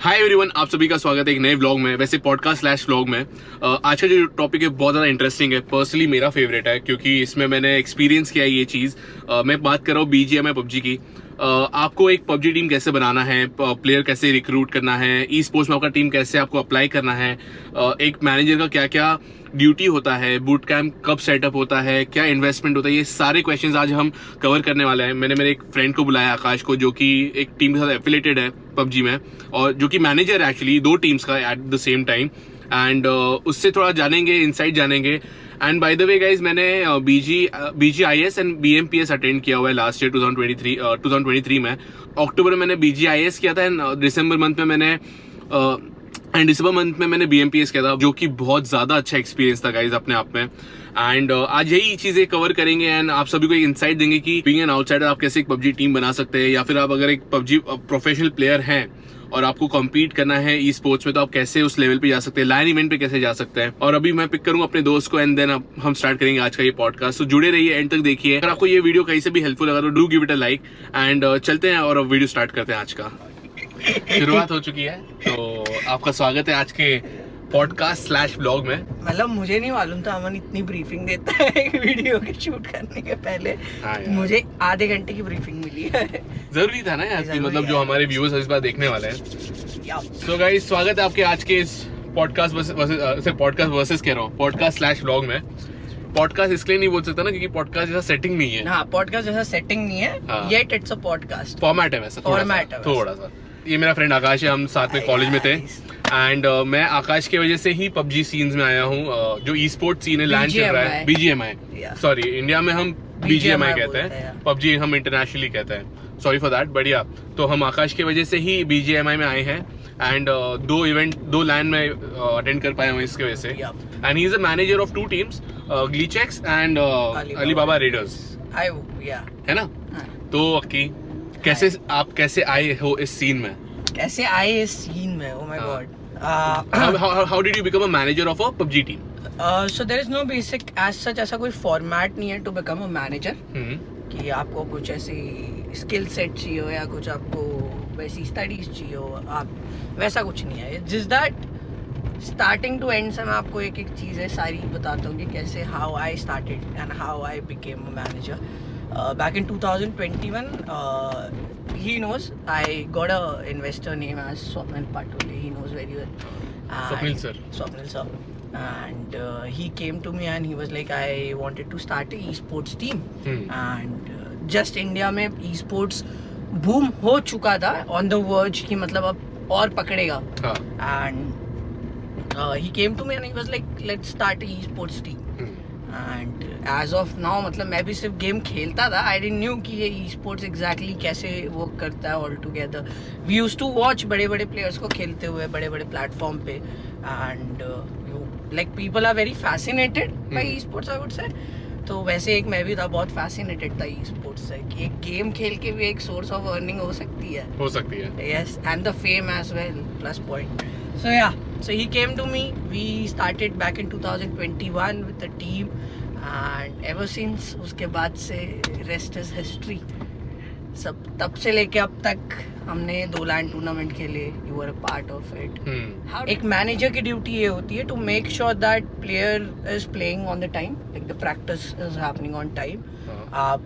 Hi everyone, आप सभी का स्वागत है एक नए व्लॉग में। वैसे पॉडकास्ट स्लैश व्लॉग में आज का जो टॉपिक है बहुत ज़्यादा इंटरेस्टिंग है। पर्सनली मेरा फेवरेट है क्योंकि इसमें मैंने एक्सपीरियंस किया है ये चीज़। मैं बात कर रहा हूँ BGMI पबजी की। आपको एक पबजी टीम कैसे बनाना है, प्लेयर कैसे रिक्रूट करना है, ई स्पोर्ट्स में आपका टीम कैसे आपको अप्लाई करना है, एक मैनेजर का क्या क्या ड्यूटी होता है, बूट कैंप कब सेटअप होता है, क्या इन्वेस्टमेंट होता है, ये सारे क्वेश्चंस आज हम कवर करने वाले हैं। मैंने मेरे एक फ्रेंड को बुलाया, आकाश को, जो कि एक टीम के साथ एफिलेटेड है पबजी में और जो कि मैनेजर है एक्चुअली दो टीम्स का at the same time. And उससे थोड़ा जानेंगे, इनसाइट जानेंगे। And bye the way guys, मैंने BGIS एंड BMPS अटेंड किया हुआ है लास्ट ईयर 2023 में। अक्टूबर में मैंने BGIS किया था एंड दिसंबर मंथ में मैंने BMPS किया था, जो कि बहुत ज्यादा अच्छा एक्सपीरियंस था गाइज अपने आप में। एंड आज यही चीजें कवर करेंगे एंड आप सभी को एक इंसाइट देंगे कि बीइंग एन आउटसाइडर आप कैसे एक पबजी टीम बना सकते हैं, या फिर आप अगर एक पबजी प्रोफेशनल प्लेयर हैं और आपको कम्पीट करना है ई स्पोर्ट्स में, तो आप कैसे उस लेवल पे जा सकते हैं, लाइन इवेंट पे कैसे जा सकते हैं। और अभी मैं पिक करूंगा अपने दोस्त को एंड देन हम स्टार्ट करेंगे आज का ये पॉडकास्ट। तो जुड़े रहिए, एंड तक देखिए। अगर आपको ये वीडियो कहीं से भी हेल्पफुल लगा तो do give it a like and चलते हैं और अब वीडियो स्टार्ट करते हैं। आज का शुरुआत हो चुकी है, तो आपका स्वागत है आज के पॉडकास्ट स्लैश ब्लॉग में। मतलब मुझे नहीं मालूम था अमन इतनी ब्रीफिंग देता है एक वीडियो के शूट करने के पहले। मुझे आधे घंटे की ब्रीफिंग मिली है। जरूरी था ना यार, मतलब जो हमारे व्यूअर्स इस बार देखने वाले हैं। सो गाइस, स्वागत है आपके आज के इस पॉडकास्ट स्लैश ब्लॉग में। पॉडकास्ट इसलिए नहीं बोल सकता ना क्योंकि पॉडकास्ट जैसा सेटिंग नहीं है। हाँ, पॉडकास्ट जैसा सेटिंग नहीं है, yet it's a podcast format है वैसा, थोड़ा सा। ये मेरा फ्रेंड आकाश है, हम साथ में कॉलेज में थे एंड मैं आकाश की वजह से ही पबजी सीन्स में आया हूँ। जो ई स्पोर्ट सीन है लैंड चल रहा है, BGMI, सॉरी इंडिया में हम BGMI कहते हैं, पबजी हम इंटरनेशनली कहते हैं, सॉरी फॉर दैट। बढ़िया, तो हम आकाश की वजह से ही BGMI में आए हैं एंड दो लैंड में अटेंड कर पाए हैं इसकी वजह से। And he is a manager of 2 teams, Glitchx and Alibaba Raiders, है ना। तो अक्की, आप कैसे आए हो इस सीन में? कैसे आए इस सीन में? Oh my God, how did you become a manager of a PUBG team? So there is no basic as such, ऐसा कोई फॉर्मेट नहीं है टू बिकम अ मैनेजर कि आपको कुछ ऐसी स्किल सेट चाहिए हो या कुछ आपको वैसी स्टडीज चाहिए हो, आप वैसा कुछ नहीं है। जिस दैट स्टार्टिंग टू एंड से मैं आपको एक एक चीज़ें सारी बताता हूँ कि कैसे how I started and how I became a manager. Back in 2021, he knows I got a investor name as Swapnil Patole. He knows very well. Swapnil sir. And he came to me and he was like, I wanted to start a esports team. And just India में esports boom हो चुका था, on the verge कि मतलब अब और पकड़ेगा. And he came to me and he was like, let's start a esports team. And as of now मतलब मैं भी सिर्फ गेम खेलता था, आई डिडंट न्यू कि ये ई स्पोर्ट्स एग्जैक्टली कैसे वर्क करता है all together. We used to watch बड़े बड़े प्लेयर्स को खेलते हुए बड़े बड़े प्लेटफॉर्म पे and like people are very fascinated by esports, I would say. तो वैसे एक मैं भी था, बहुत फैसिनेटेड था ई स्पोर्ट्स से कि एक गेम खेल के भी एक सोर्स ऑफ अर्निंग हो सकती है। Yes, and the fame as well, plus point. So yeah, so he came to me. We started back in 2021 with the team, and ever since उसके बाद से rest is history. सब तब से लेके अब तक हमने 2 LAN टूर्नामेंट खेले. You were a part of it. एक मैनेजर की ड्यूटी ये होती है to make sure that player is playing on the time, like the practice is happening on time. आप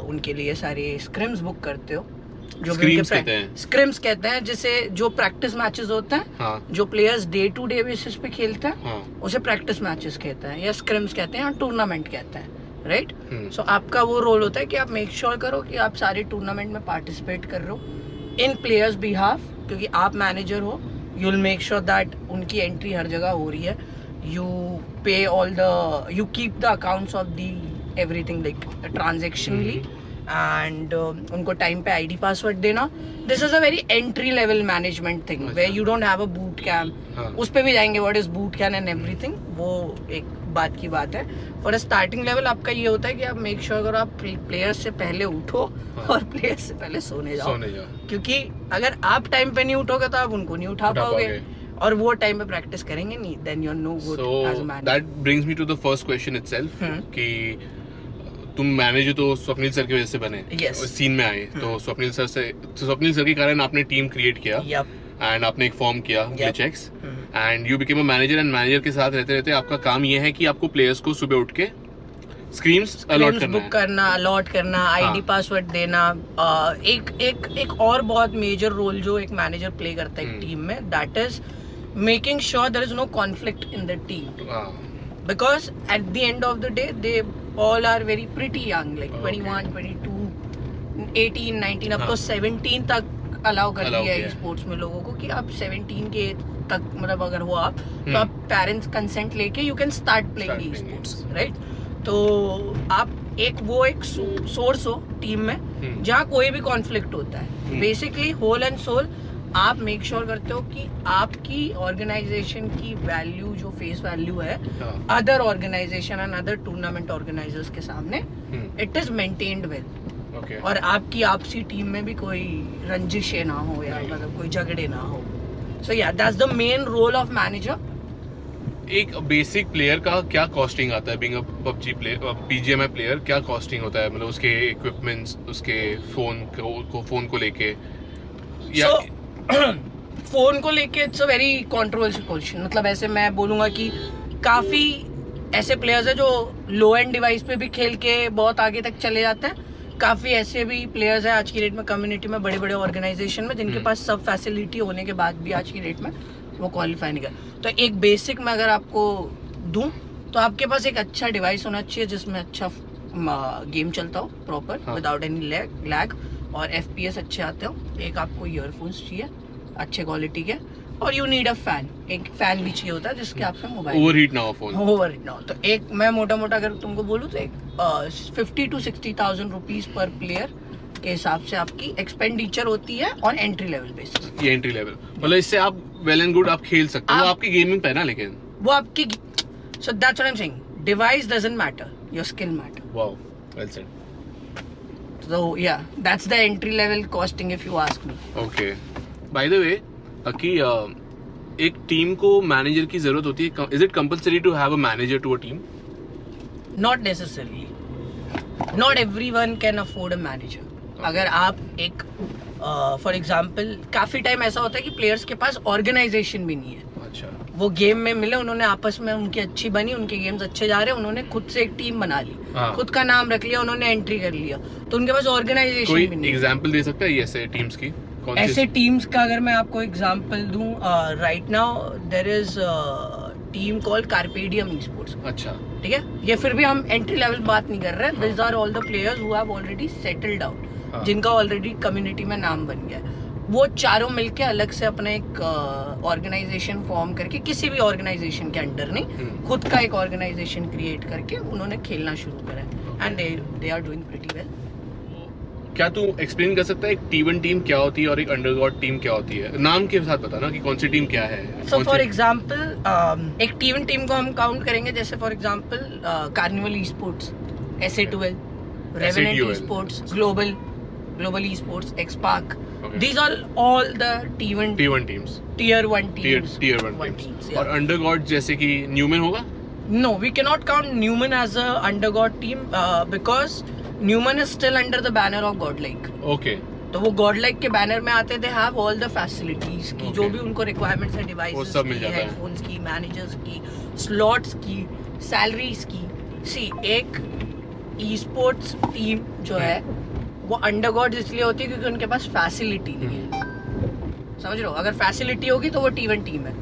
उनके लिए सारे स्क्रिम्स बुक करते हो, जो स्क्रिम्स कहते हैं, जिसे जो प्रैक्टिस मैचेस होते हैं, जो players day to day basis पे खेलते हैं, उसे प्रैक्टिस मैचेस कहते हैं या स्क्रिम्स कहते हैं या टूर्नामेंट कहते हैं, राइट। सो आपका वो रोल होता है कि आप मेक श्योर करो कि आप सारे टूर्नामेंट में पार्टिसिपेट कर रहे हो इन प्लेयर्स बिहाफ, क्योंकि आप मैनेजर हो। You will make sure that उनकी एंट्री हर जगह हो रही है। You pay all the, you keep the accounts of the everything like transactionally and उनको टाइम पे ID पासवर्ड देना। This is a very entry level management thing where you don't have a boot camp. उस पे भी जाएंगे, what is boot camp and everything, वो एक बात की बात है। फॉर अ स्टार्टिंग लेवल आपका ये होता है कि आप मेक श्योर करो आप प्लेयर्स से पहले उठो और प्लेयर्स से पहले सोने जाओ, क्योंकि अगर आप टाइम पे नहीं उठोगे तो आप उनको नहीं उठा पाओगे और वो टाइम पे प्रैक्टिस करेंगे नहीं, then you are no good as a manager. That brings me to the first question itself कि तुम मैनेजर तो स्वप्निल सर की वजह से बने, सीन में आए, तो स्वप्निल सर के कारण आपने टीम क्रिएट किया। एंड आपने एक फॉर्म किया Yep. Glitchx and you became a manager and manager के साथ रहते रहते आपका काम ये है कि आपको प्लेयर्स को सुबह उठ के स्क्रीम्स अलॉट करना बुक है। करना, अलॉट करना, आईडी पासवर्ड देना। एक और बहुत मेजर रोल जो एक मैनेजर प्ले करता है एक टीम में, that is making sure there is no conflict in the team, हाँ, because at the end of the day they all are very pretty young, like Okay. 21, 22, 18, 19, अब हाँ. तो 17 तक अलाउ कर Allow दिया किया है है. स्पोर्ट्स में लोगों को कि आप 17 के तक, मतलब अगर हो आप तो आप पेरेंट्स कंसेंट लेके you can start playing Start E playing sports, right? तो आप एक सोर्स हो टीम में जहाँ कोई भी कॉन्फ्लिक्ट होता है, बेसिकली होल एंड सोल आप मेक श्योर करते हो कि आपकी ऑर्गेनाइजेशन की वैल्यू जो फेस वैल्यू है हाँ, other organisation and other tournament organisers के सामने it is maintained well, okay. और आपकी आपसी टीम में भी कोई रंजिशें ना हो या मतलब कोई झगड़े ना हो। So yeah that's the main role of manager. एक बेसिक प्लेयर का क्या कॉस्टिंग आता है, being a PUBG player, BGMI player, क्या कॉस्टिंग होता है? मतलब उसके इक्विपमेंट्स, उसके फोन को लेके या फोन को लेके it's a very controversial question. मतलब ऐसे मैं बोलूंगा कि काफी ऐसे प्लेयर्स हैं जो लो एंड डिवाइस पे भी खेल के बहुत आगे तक चले जाते हैं, काफी ऐसे भी प्लेयर्स हैं आज की डेट में कम्युनिटी में, बड़े बड़े ऑर्गेनाइजेशन में, जिनके पास सब फैसिलिटी होने के बाद भी आज की डेट में वो क्वालिफाई नहीं कर। तो एक बेसिक में अगर आपको दूं तो आपके पास एक अच्छा डिवाइस होना चाहिए जिसमें अच्छा गेम चलता हो प्रॉपर विदाउट एनी लैग, और FPS अच्छे आते हो। एक आपको ईयरफोन्स चाहिए अच्छे क्वालिटी के, और यू नीड अ फैन, एक फैन भी चाहिए होता है जिसके आपका मोबाइल ओवरहीट ना हो फोन। ओवरहीट ना हो। तो एक मैं मोटा मोटा अगर तुमको बोलूँ तो एक 50 to 60,000 रुपीज पर प्लेयर के हिसाब से आपकी एक्सपेंडिचर होती है ऑन एंट्री लेवल बेसिस। ये एंट्री लेवल, मतलब इससे आप वेल एंड गुड आप खेल सकते हो, आप- आपकी गेमिंग पे है ना, लेकिन वो आपकी, so that's what I am saying, device doesn't matter, your skill matter. Wow, well said. So yeah, that's the entry level costing if you ask me. Okay, by the way कि एक team को manager की जरूरत होती है, is it compulsory to have a manager to a team? Not necessarily. Not everyone can afford a manager. अगर आप एक फॉर एग्जाम्पल काफी टाइम ऐसा होता है कि प्लेयर्स के पास ऑर्गेनाइजेशन भी नहीं है, अच्छा, वो गेम में मिले, उन्होंने आपस में उनकी अच्छी बनी, उनके गेम्स अच्छे जा रहे हैं, उन्होंने खुद से एक टीम बना ली, हाँ। खुद का नाम रख लिया, उन्होंने एंट्री कर लिया, तो उनके पास ऑर्गेनाइजेशन कोई भी नहीं है। एग्जांपल दे सकता है ऐसे टीम्स की? कौन ऐसे सी? टीम्स का अगर मैं आपको एग्जांपल दूं, right now there is team called Carpe Diem esports, अच्छा, ठीक है? ये फिर भी हम एंट्री लेवल बात नहीं कर रहे हैं, this are all the players who have already settled out, हाँ। जिनका ऑलरेडी कम्युनिटी में नाम बन गया है। वो चारों मिलके अलग से अपना एक ऑर्गेनाइजेशन फॉर्म करके, किसी भी ऑर्गेनाइजेशन के अंडर नहीं, खुद का एक ऑर्गेनाइजेशन क्रिएट करके उन्होंने खेलना शुरू करा है, and they are doing pretty well. क्या तू एक्सप्लेन कर सकता है एक T1 टीम क्या होती है और एक अंडरगॉड टीम क्या होती है? नाम के साथ बता ना कि कौन सी टीम क्या है। सो फॉर एग्जाम्पल एक टीम को हम काउंट करेंगे, जैसे for example Carnival esports, SA2L, Revenant esports, Global esports, Xspark, these are all the T1 teams, tier 1 teams. Tier 1 One teams. teams, yeah. और अंडरगॉड जैसे कि Neumann होगा? No, we cannot count Newman as a undergod team because Newman is still under the banner of Godlike. Okay, तो वो Godlike के banner में आते, they have all the facilities की, जो Okay. भी उनको requirements है, वो devices सब मिल की, जाता है। headphones की, managers की, slots की, salaries की। See, एक e-sports team जो है वो undergods इसलिए होती है क्योंकि उनके पास facility नहीं है। समझ रहे हो? अगर फैसिलिटी होगी तो वो T1 टीम है,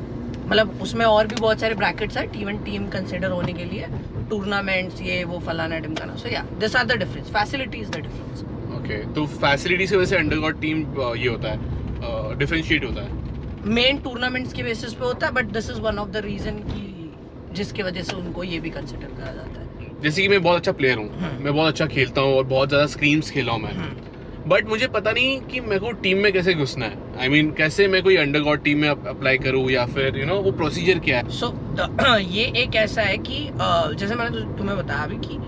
मतलब उसमें और भी बहुत सारे ब्रैकेट्स है T1 टीम कंसिडर होने के लिए, टूर्नामेंट्स, ये वो फलाना ढिमकाना। So yeah this are the difference, facility is the difference. Okay, तो फैसिलिटी से वजह से अंडरगॉड टीम ये होता है, डिफरेंशिएट होता है। मेन टूर्नामेंट्स के बेसिस पे होता है, but this is one of the reason की जिसके वजह से उनको ये भी कंसिडर करा जाता है। जैसे कि मैं बहुत अच्छा प्लेयर हूँ, मैं बहुत अच्छा खेलता हूँ और बहुत ज्यादा स्क्रीम्स खेला हूँ मैं, बट मुझे पता नहीं कि मेरे को टीम में कैसे घुसना है। I mean, कैसे मैं कोई अंडरगॉड टीम में अप्लाई करूँ, या फिर वो प्रोसीजर क्या है? सो ये एक ऐसा है कि जैसे मैंने तुम्हें बताया अभी कि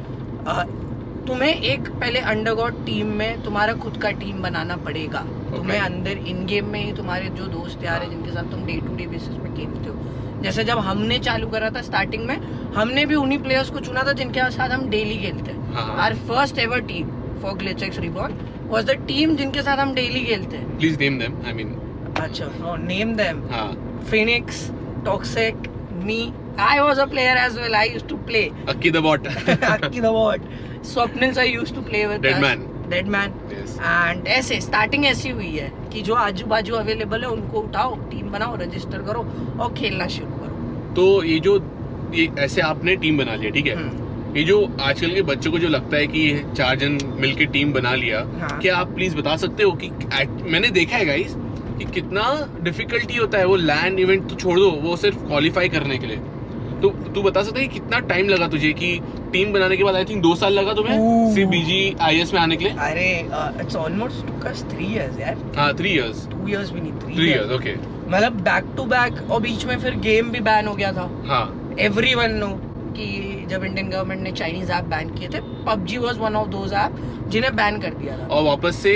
तुम्हें एक पहले अंडरगॉड टीम में तुम्हारा खुद का टीम बनाना पड़ेगा। तुम्हें अंदर इन गेम में ही तुम्हारे जो दोस्त यार हैं जिनके साथ तुम डे टू डे बेसिस पे खेलते हो, जैसे जब हमने चालू करा था स्टार्टिंग में, हमने भी उन्हीं प्लेयर्स को चुना था जिनके साथ हम डेली खेलते हैं। हाँ। Our first ever team for Glitchx Reborn was the team जिनके साथ हम डेली खेलते हैं। Please name them, I mean, अच्छा, name them. हाँ, Phoenix, Toxic, me. I was a player as well. I used to play. Akki the bot. Akki the Bot. Swapnil I used to play with. Deadman. Deadman. Yes. And ऐसे starting ऐसी हुई है कि जो आजू बाजू available है उनको उठाओ, टीम बनाओ, रजिस्टर करो और खेलना शुरू करो। तो ये ऐसे आपने टीम बना लिया, ठीक है। ये जो आजकल के बच्चों को जो लगता है कि 4 जन मिलके टीम बना लिया, हाँ। क्या आप प्लीज बता सकते हो कि मैंने देखा है गाइस कि कितना डिफिकल्टी होता है वो लैंड इवेंट, तो छोड़ दो, वो सिर्फ क्वालिफाई करने के लिए। तो तू बता सकता है कि कितना टाइम लगा तुझे कि टीम बनाने के बाद? आई थिंक 2 साल लगा तुम्हें सिर्फ BGIS में आने के लिए। अरे it's almost took us 3 years यार। हाँ, 3 इयर्स। 2 इयर्स भी नहीं, 3 इयर्स, ओके। मतलब बैक टू बैक, और बीच में फिर गेम भी बैन हो गया था। हाँ, एवरीवन नो कि जब इंडियन गवर्नमेंट ने चाइनीज ऐप बैन किए थे, PUBG was one of those app जिन्हें बैन कर दिया था। और वापस से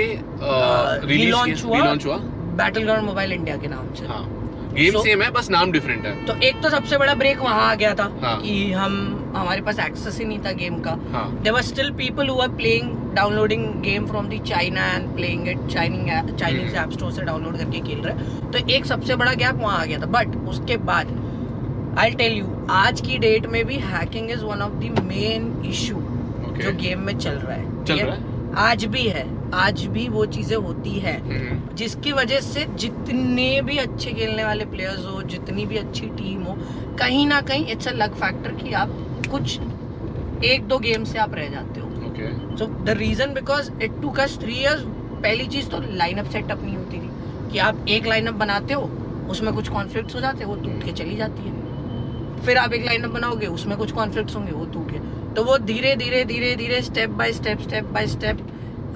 रीलॉन्च हुआ बैटल ग्राउंड मोबाइल इंडिया के नाम से। हाँ, गेम सेम है, बस नाम डिफरेंट है। तो एक तो सबसे बड़ा ब्रेक वहां आ गया था। हाँ। कि हमारे पास एक्सेस ही नहीं था गेम का। हाँ। There were still people who are playing, downloading game from the China and playing it Chinese app store से डाउनलोड करके खेल रहे। तो एक सबसे बड़ा गैप वहां आ गया था। बट उसके बाद आई टेल यू, आज की डेट में भी hacking is one of the main issue जो गेम में चल रहा है। आज भी है, आज भी वो चीजें होती है, जिसकी वजह से जितने भी अच्छे खेलने वाले प्लेयर्स हो, जितनी भी अच्छी टीम हो, कहीं ना कहीं इट्स अ लक फैक्टर कि आप कुछ 1-2 गेम से आप रह जाते हो। So the reason because it took us 3 years. पहली चीज तो लाइनअप सेटअप नहीं होती थी कि आप एक लाइनअप बनाते हो, उसमें कुछ कॉन्फ्लिक्ट्स हो जाते हैं, वो टूट के चली जाती है। फिर आप एक लाइनअप बनाओगे, उसमें कुछ कॉन्फ्लिक्ट्स होंगे, वो टूट गए। तो वो धीरे धीरे स्टेप बाय स्टेप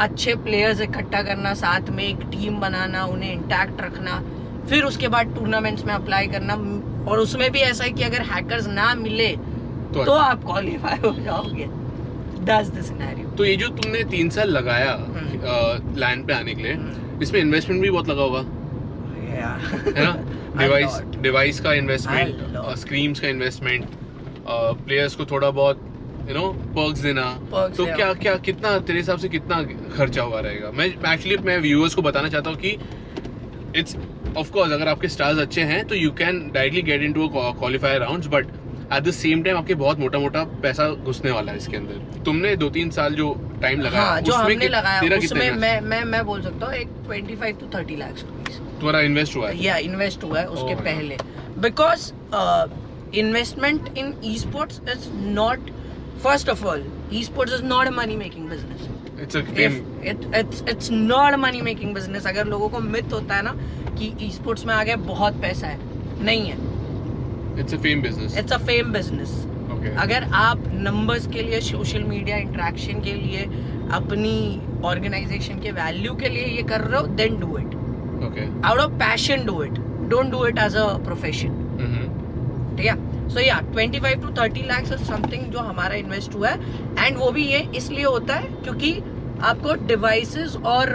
अच्छे प्लेयर्स इकट्ठा करना, साथ में एक टीम बनाना, उन्हें इंटैक्ट रखना, फिर उसके बाद टूर्नामेंट्स में अप्लाई करना। और उसमें भी ऐसा है कि अगर हैकर्स ना मिले तो आप क्वालिफाई हो जाओगे। That's the scenario. तो ये जो तुमने 3 साल लगाया लैंड पे आने के लिए, इसमें इन्वेस्टमेंट भी बहुत लगा होगा, है ना? डिवाइस का इन्वेस्टमेंट, स्क्रीन्स का इन्वेस्टमेंट, प्लेयर्स को थोड़ा बहुत पर्क्स देना। तो क्या कितना तेरे हिसाब से कितना खर्चा हुआ रहेगा? मैं व्यूअर्स को बताना चाहता हूँ कि इट्स ऑफ कोर्स अगर आपके स्टार्स अच्छे हैं तो you can directly get into qualifier rounds, but at the same time आपके बहुत मोटा पैसा घुसने वाला है इसके अंदर। तुमने 2-3 साल जो टाइम लगाया, हाँ, जो हमने लगाया उसमें मैं बोल सकता हूँ एक 25 to 30 लाख रुपीस तुम्हारा इन्वेस्ट हुआ है। या इन्वेस्ट हुआ है उसके पहले, because investment in e sports is not, first of all e sports is not a money making business. It's not a money making business. अगर लोगों को मिथ होता है ना कि ई स्पोर्ट्स में आगे बहुत पैसा है, नहीं है। It's a fame business. It's a fame business. अगर आप नंबर्स के लिए, सोशल मीडिया इंटरेक्शन के लिए, अपनी ऑर्गेनाइजेशन के वैल्यू के लिए ये कर रहे हो, then do it. Out of passion do it, don't do it as a profession. ठीक है? सो या 25 to 30 lakhs इज समथिंग जो हमारा इन्वेस्ट हुआ है। एंड वो भी ये इसलिए होता है क्योंकि आपको डिवाइसेस और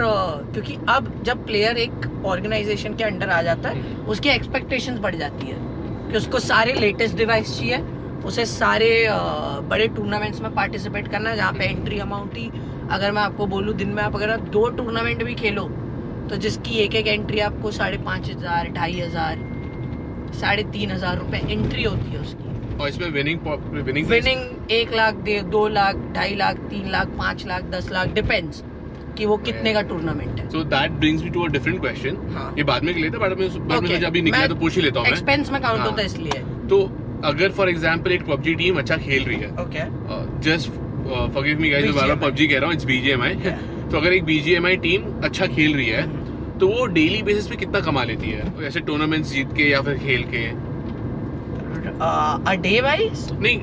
क्योंकि अब जब प्लेयर एक ऑर्गेनाइजेशन के अंडर आ जाता है, उसकी एक्सपेक्टेशंस बढ़ जाती है कि उसको सारे लेटेस्ट डिवाइस चाहिए, उसे सारे बड़े टूर्नामेंट्स में पार्टिसिपेट करना है, जहाँ पे एंट्री अमाउंट ही, अगर मैं आपको बोलूँ, दिन में आप अगर 2 टूर्नामेंट भी खेलो तो जिसकी एक एंट्री आपको 5,500, 2,500, 3,500 रुपए एंट्री होती है उसकी। और इसमें विनिंग 1 लाख, 2 लाख, 2.5 लाख, 3 लाख, 5 लाख, 10 लाख, डिपेंड्स कि वो कितने का टूर्नामेंट है। So that brings me to a different question. हाँ. ये बाद में लेते हैं, बाद में मुझे अभी निकला तो पूछ ही लेता हूँ मैं। एक्सपेंस में काउंट होता है इसलिए। तो अगर फॉर एग्जांपल एक PUBG टीम अच्छा खेल रही है, okay, just forgive me guys, मैं बार-बार PUBG कह रहा हूँ, इट्स BGMI। तो अगर एक BGMI टीम अच्छा खेल रही है तो वो डेली बेसिस पे कितना कमा लेती है, ऐसे टूर्नामेंट्स जीत के या फिर खेल के? अ डे वाइज नहीं,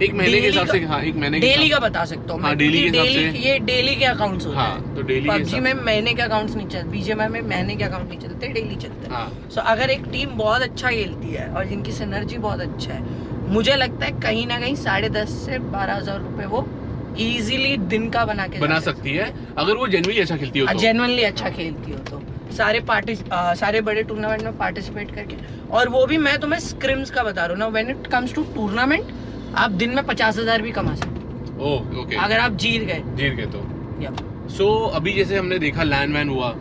एक महीने के हिसाब से। हाँ, एक महीने डेली का बता सकता हूँ। हाँ, डेली के हिसाब से ये डेली के अकाउंट्स होते हैं। हाँ, तो डेली PUBG में महीने के अकाउंट्स नहीं चलते, BGMI में महीने के अकाउंट नहीं चलते, डेली चलते हैं। हाँ. सो अगर एक टीम बहुत अच्छा खेलती है और जिनकी सिनर्जी बहुत अच्छा है, मुझे लगता है कहीं ना कहीं 10,500 से 12,000 रुपए वो इजीली दिन का बना सकती है, अगर वो जेन्युइनली अच्छा खेलती हो तो। जेन्युइनली अच्छा खेलती हो तो सारे बड़े टूर्नामेंट में पार्टिसिपेट करके। और वो भी मैं तुम्हें स्क्रिम्स का बता रहा हूँ ना, when it comes to tournament आप दिन में 50,000 भी कमा सकते हो। ओके, अगर आप जीत गए तो सो अभी जैसे हमने देखा लैन वैन हुआ,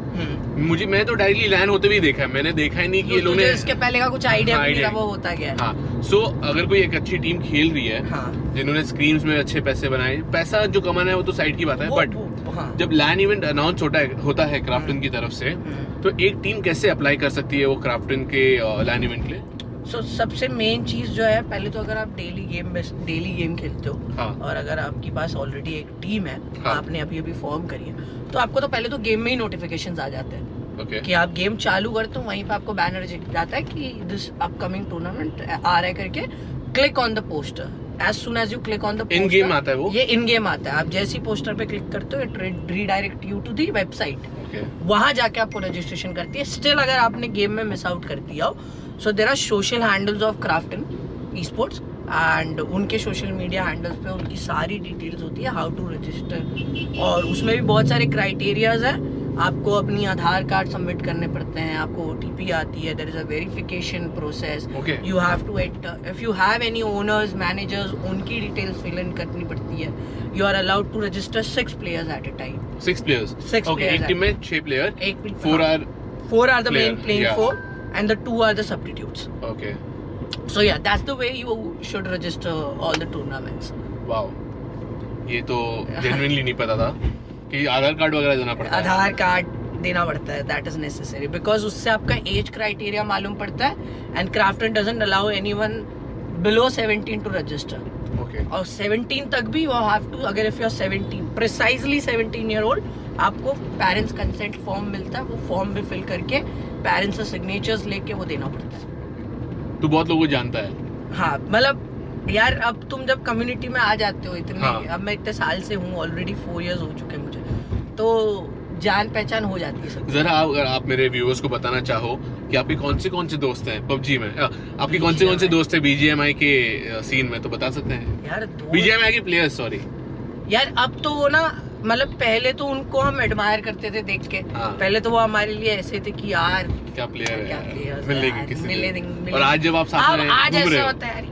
मैं तो डायरेक्टली लैन होते भी देखा है, मैंने देखा ही नहीं कि ये लोग ने इसके पहले का कुछ आइडिया हाँ, नहीं था वो होता क्या है। हाँ, सो अगर कोई एक अच्छी टीम खेल रही है, हाँ, जिन्होंने स्क्रीम्स में अच्छे पैसे बनाए, पैसा जो कमाना है वो तो साइड की बात है, बट हाँ, जब लैन इवेंट अनाउंस होता है क्राफ्टन की तरफ से, तो एक टीम कैसे अप्लाई कर सकती है वो क्राफ्टन के लैन इवेंट के लिए? सबसे मेन चीज जो है, पहले तो अगर आप डेली गेम खेलते हो, हाँ, और अगर आपके पास ऑलरेडी एक टीम है, हाँ, आपने अभी फॉर्म करी है, तो आपको तो पहले तो गेम में ही नोटिफिकेशंस आ जाते हैं। okay. कि आप गेम चालू करते हो, वहीं पे आपको बैनर जाता है कि दिस अपकमिंग टूर्नामेंट आ रहा है करके, click on the poster. As soon as you click on the in game आता है वो, ये इन गेम आता है। आप जैसे ही पोस्टर पे क्लिक करते हो, it redirect you to the website. वहां जाके आपको रजिस्ट्रेशन करती है। स्टिल अगर आपने गेम में मिस आउट कर दिया हो, so there are social handles of Krafton esports, and उनके सोशल मीडिया हैंडल्स पे उनकी सारी डिटेल्स होती है, हाउ टू रजिस्टर। और उसमें भी बहुत सारे क्राइटेरियाज है। आपको अपनी आधार कार्ड सबमिट करने पड़ते हैं, आपको OTP आती है, there is a verification process, you have to enter, if you have any owners managers, उनकी डिटेल्स फिल इन करनी पड़ती है। You are allowed to register 6 players at a time. 6 players, okay, एक टीम में 6 player, 4 are the main playing 4 and the 2 are the substitutes. Okay. So yeah, that's the way you should register all the tournaments. Wow. ये तो genuinely नहीं पता था कि आधार card वगैरह देना पड़ता है। आधार कार्ड देना पड़ता है, that is necessary because उससे आपका एज क्राइटेरिया मालूम पड़ता है, and Krafton doesn't allow anyone below 17 to register. Okay. और 17 तक भी you have to, अगर if you are 17, precisely 17 year old, आपको पेरेंट्स कंसेंट फॉर्म मिलता है, वो फॉर्म भी फिल करके पेरेंट्स से सिग्नेचर्स लेके वो देना पड़ता है। तो बहुत लोगों को जानता है। हाँ, मतलब यार अब तुम जब कम्युनिटी में आ जाते हो इतने, हाँ। अब मैं इतने साल से हूँ, ऑलरेडी 4 years हो चुके हैं मुझे, तो जान पहचान हो जाती है सब। जरा अगर आप मेरे व्यूअर्स को बताना चाहो कि आपके कौन से दोस्त हैं पबजी में, आपके कौन से दोस्त हैं BGMI के सीन में, तो बता सकते हैं यार। BGMI के प्लेयर्स, सॉरी यार अब तो वो ना, मतलब पहले तो उनको हम एडमायर करते थे देख के। हाँ। पहले तो वो हमारे लिए ऐसे थे कि यार क्या प्लेयर है, मिलेंगे किसी मिले दिन। देंगे। और आज जब आप साथ में आज घूम रहे ऐसा हो, होता है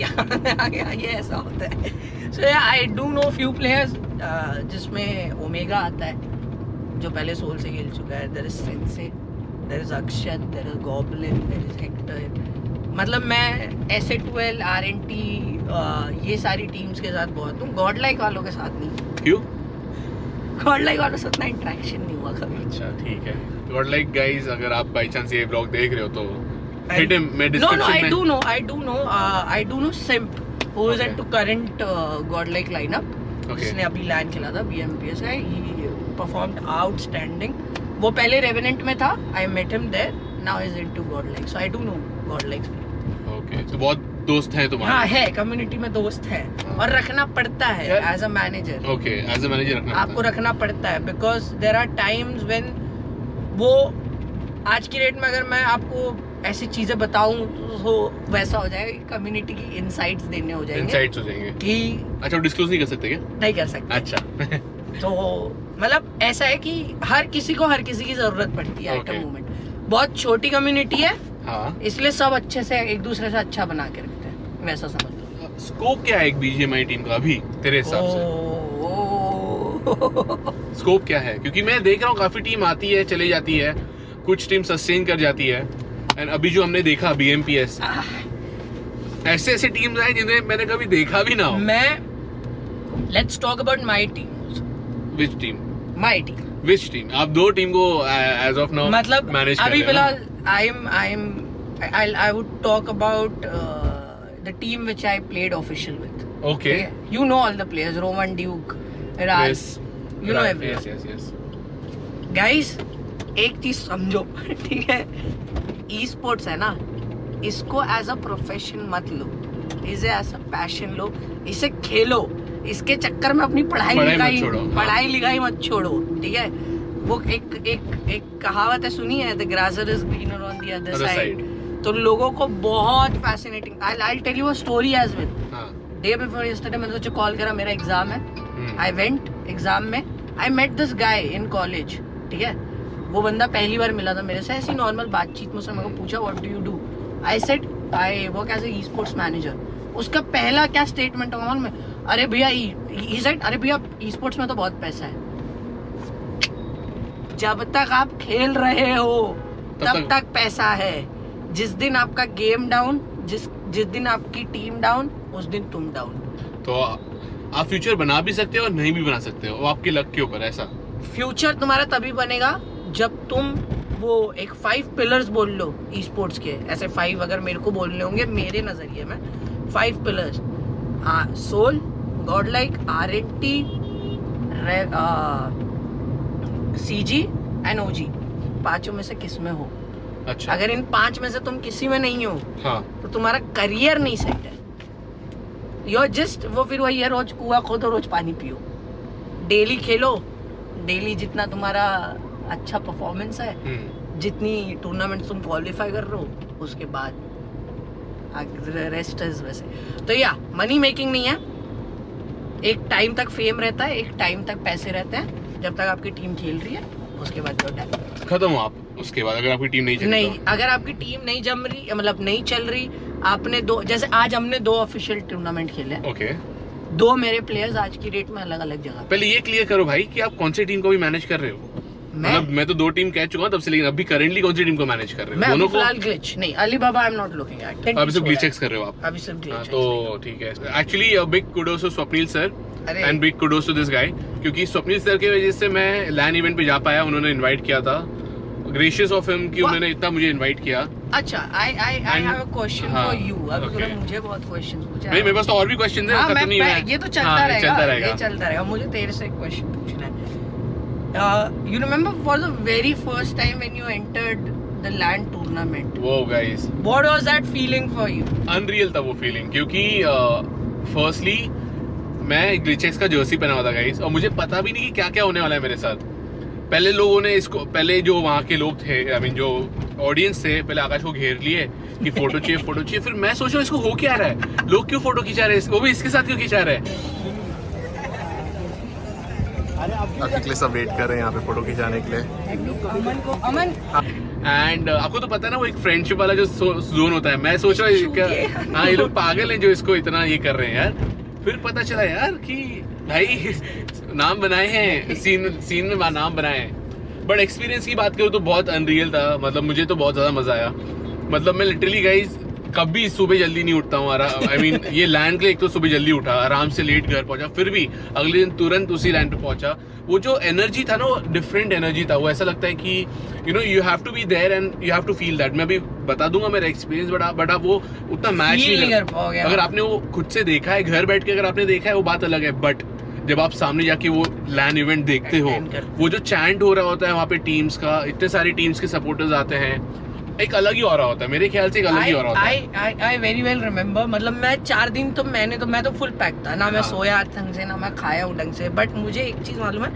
यार, ये ऐसा होता है। So I do know few players, जिसमें ओमेगा आता है जो पहले सोल से खेल चुका है, there is Sensei, there is Akshat, there is Goblin, there is Hector. मतलब मैं SA12 RNT ये सारी टीम्स के साथ बहुत हूँ, गॉड लाइक वालों के साथ नहीं। क्यों? गॉड लाइक वालों से उतना इंटरेक्शन नहीं हुआ कभी। अच्छा ठीक है। गॉड लाइक गाइस, अगर आप बाय चांस ये ब्लॉग देख रहे हो तो हिट हिम, मैं डिस्क्रिप्शन में। I do know Simp who is into current God like lineup. जिसने अभी लैन खेला था, BMPS है, he performed outstanding. वो पहले रेवेनेंट में था, I met him there, now he's into God like, so I do know God like. Okay, तो बहुत दोस्त हैं तुम्हारे? हाँ है, कम्युनिटी में दोस्त है, और रखना पड़ता है as a manager. Okay, as a manager रखना आपको रखना पड़ता है, because there are times when वो, आज की डेट में अगर मैं आपको ऐसी चीजें बताऊं तो वैसा हो जाएगा, कम्युनिटी की इनसाइट्स देने हो जाएंगे, इनसाइट्स हो जाएंगे कि अच्छा, डिस्क्लोज नहीं कर सकते क्या? नहीं कर सकते। अच्छा तो मतलब ऐसा है कि हर किसी को हर किसी की जरूरत पड़ती है एट अ मोमेंट। बहुत छोटी कम्युनिटी है, हाँ, इसलिए सब अच्छे से एक दूसरे से अच्छा बना के रखते हैं, वैसा समझ लो। स्कोप क्या है एक BGMI टीम का अभी तेरे हिसाब से? स्कोप क्या है? क्योंकि मैं देख रहा हूँ काफी टीम आती है, चली जाती है, कुछ टीम सस्टेन कर जाती है, एंड अभी जो हमने देखा BMPS, ऐसे टीम्स हैं जिन्हें मैंने कभी देखा भी ना हो। मैं let's talk about my team. Which team? My team. Which team? आप 2 टीम को एज ऑफ नाउ मतलब मैनेज कर अभी रहे हो? फिलहाल I would talk about the team which I played official with. Okay. You know all the players, Roman Duke, Raj. Yes. You know everyone. Yes. Guys, एक चीज समझो, ठीक है, ई स्पोर्ट्स है ना, इसको एज अ प्रोफेशन मत लो, इसे एज अ पैशन लो, इसे खेलो, इसके चक्कर में अपनी पढ़ाई लिखाई मत छोड़ो, ठीक है। वो एक कहावत है, सुनी है, the grasser is greener on the other side. तो लोगों को बहुत fascinating, I tell you a story as well. Day before yesterday मैंने सोचा कॉल करा, मेरा एग्जाम है, आई वेंट एग्जाम में, I met this guy in college, ठीक है। वो बंदा पहली बार मिला था मेरे से, ऐसी नॉर्मल बातचीत में, उसने मेरे को पूछा what do you do, I said I work as a sports manager. उसका पहला क्या स्टेटमेंट होगा मालूम है? अरे भैया, ही सेड, अरे भैया ई स्पोर्ट्स में तो बहुत पैसा है। जब तक आप खेल रहे हो तब तक पैसा है। जिस दिन आपका गेम डाउन, जिस दिन आपकी टीम डाउन, उस दिन तुम डाउन। तो आप फ्यूचर बना भी सकते हो और नहीं भी बना सकते हो, वो आपके लक के ऊपर। ऐसा फ्यूचर तुम्हारा तभी बनेगा जब तुम वो एक 5 पिलर्स बोल लो ई स्पोर्ट्स के। ऐसे 5 अगर मेरे को बोलने होंगे मेरे नजरिए में 5 pillars, soul, god like, RNT, CG and OG। 5 में से किस में हो? अच्छा, अगर इन 5 में से तुम किसी में नहीं हो, हाँ, तो तुम्हारा करियर नहीं सेट है। यो जस्ट वो फिर वही है, रोज कुआं खोदो रोज पानी पियो, डेली खेलो, डेली जितना तुम्हारा अच्छा परफॉर्मेंस है, जितनी टूर्नामेंट तुम क्वालिफाई कर रहे हो, उसके बाद रेस्ट इज वैसे। तो या मनी मेकिंग नहीं है, एक टाइम तक फेम रहता है, एक टाइम तक पैसे रहते हैं, जब तक आपकी टीम खेल रही है उसके बाद जो खत्म हो आप। उसके बाद अगर आपकी टीम नहीं चल नहीं, अगर आपकी टीम नहीं जम रही, मतलब नहीं चल रही, आपने 2, जैसे आज हमने 2 ऑफिशियल टूर्नामेंट खेले, ओके, 2 मेरे प्लेयर्स आज की डेट में अलग अलग जगह। पहले ये क्लियर करो भाई कि आप कौन सी टीम को भी मैनेज कर रहे हो। मतलब मैं तो 2 टीम कह चुका हूं तब से, लेकिन अभी करंटली कौन सी टीम को मैनेज कर रहे हो? मैं दोनों को फिलहाल ग्लिच नहीं, Alibaba I am not looking at. अभी सिर्फ ग्लिचेस कर रहे हो आप? अभी सिर्फ ग्लिच। तो ठीक है। Actually big kudos to Swapnil sir and big kudos to this guy, क्योंकि स्वप्निल सर की वजह से मैं लैन इवेंट पे जा पाया। उन्होंने इनवाइट किया था, ग्रेशियस ऑफ हिम कि उन्होंने इतना मुझे इनवाइट किया। अच्छा, I have a question for you. अभी तूने मुझे बहुत क्वेश्चंस पूछे। नहीं, मेरे पास तो और भी क्वेश्चन है, खत्म नहीं हुआ है। ये तो चलता रहेगा, ये चलता रहेगा। मुझे तेरे से एक क्वेश्चन पूछना है। You remember for the very first time when you entered the LAN tournament? Whoa guys, what was that feeling for you? Unreal था वो feeling, क्योंकि firstly मैं ग्लिचेस का जर्सी पहना हुआ था गाइस, और मुझे पता भी नहीं कि क्या क्या होने वाला है मेरे साथ। पहले लोगों ने इसको, पहले जो वहाँ के लोग थे, आई मीन जो ऑडियंस थे, पहले आकाश को घेर लिए कि फोटो चाहिए, फोटो चाहिए। फिर मैं सोच रहा हूँ इसको हो क्या रहा है, लोग क्यों फोटो खिंचा रहे हैं, वो भी इसके साथ क्यों खिंचा रहे हैं। आपके लिए सब वेट कर रहे हैं यहाँ पे फोटो खिंचाने के लिए। अमन एंड आपको तो पता है ना, वो एक फ्रेंडशिप वाला जो जोन होता है। मैं सोच रहा हूँ हाँ ये लोग पागल हैं जो इसको इतना ये कर रहे हैं यार। फिर पता चला यार कि भाई नाम बनाए हैं, सीन में नाम बनाए हैं। बट एक्सपीरियंस की बात करूँ तो बहुत अनरियल था। मतलब मुझे तो बहुत ज्यादा मजा आया। मतलब मैं लिटरली गाइज कभी सुबह जल्दी नहीं उठता हूँ। आई मीन ये लैंड के लिए एक तो सुबह जल्दी उठा, आराम से लेट घर पहुंचा, फिर भी अगले दिन तुरंत उसी लैंड पे पहुंचा। वो जो एनर्जी था ना, वो डिफरेंट एनर्जी था। वो ऐसा लगता है कि you know you have to be there and you have to feel that. मैं अभी बता दूंगा मेरा एक्सपीरियंस, बट आप वो उतना मैच नहीं कर पाओगे। अगर आपने वो खुद से देखा है, घर बैठ के अगर आपने देखा है, वो बात अलग है। बट जब आप सामने जाके वो लैंड इवेंट देखते हो, वो जो चैंट हो रहा होता है वहाँ पे टीम्स का, इतने सारी टीम्स के सपोर्टर्स आते हैं, एक अलग ही ऑरा होता है। मेरे ख्याल से एक अलग ही ऑरा होता है। I very well remember. मतलब मैं 4 दिन तो मैं तो फुल पैक था ना। मैं सोया ढंग से ना मैं खाया हूँ ढंग से। बट मुझे एक चीज मालूम है,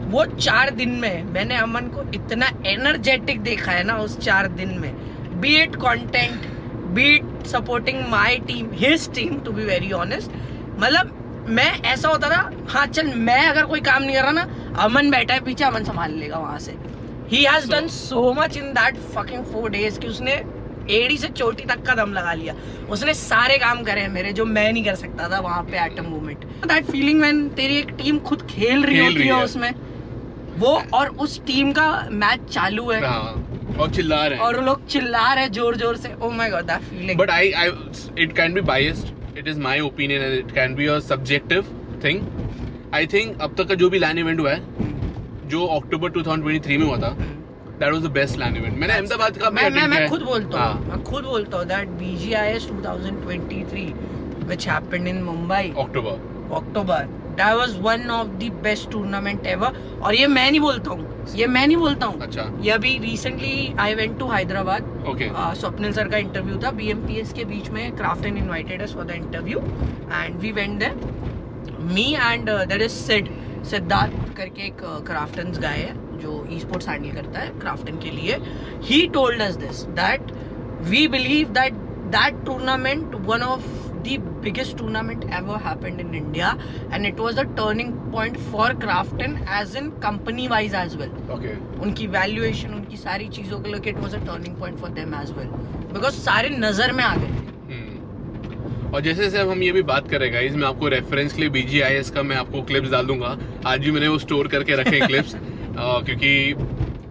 वो 4 दिन में मैंने अमन को इतना एनर्जेटिक देखा है ना, उस 4 दिन में। Be it content, be it supporting my team, his team, to be very honest. मतलब मैं ऐसा होता था, हाँ चल मैं अगर कोई काम नहीं कर रहा ना, अमन बैठा है पीछे, अमन संभाल लेगा वहां से। He has done so much in that fucking 4 days कि उसने एड़ी से चोटी तक का दम लगा लिया। उसने सारे काम करे हैं मेरे, जो मैं नहीं कर सकता था वहां पे at a moment. That feeling when तेरी एक टीम खुद खेल रही होती है उसमें, वो और उस टीम का मैच चालू है और चिल्ला रहे हैं, और लोग चिल्ला रहे हैं जोर जोर से। Oh my God, that feeling. But I it can be biased, it is my opinion and it can be a subjective thing. I think अब तक का जो भी लैन इवेंट हुआ है, जो अक्टूबर 2023 में हुआ था, that was the best LAN event. मैंने अहमदाबाद का मैं खुद बोलता हूँ that BGIS 2023 which happened in Mumbai October, that was one of the best tournament ever. और ये मैं नहीं बोलता हूँ, अच्छा, ये अभी recently I went to Hyderabad. Okay. Swapnil sir का इंटरव्यू था BMPS के बीच में, Krafton invited us for the interview and we went there. Me and there is Siddharth करके एक क्राफ्टन्स गाय है जो ई स्पोर्ट्स हैंडल करता है क्राफ्टन के लिए। He told us this that we believe that tournament one of the biggest tournament ever happened in India and it was a turning point for Krafton as in company wise as well. उनकी valuation, उनकी सारी चीजों के लिए it was a turning point for them as well, because सारे नजर में आ गए। और जैसे जैसे अब हम ये भी बात करें गाइस, मैं आपको रेफरेंस के लिए BGIS का मैं आपको क्लिप्स डाल दूंगा। आज भी मैंने वो स्टोर करके रखे क्लिप्स। क्योंकि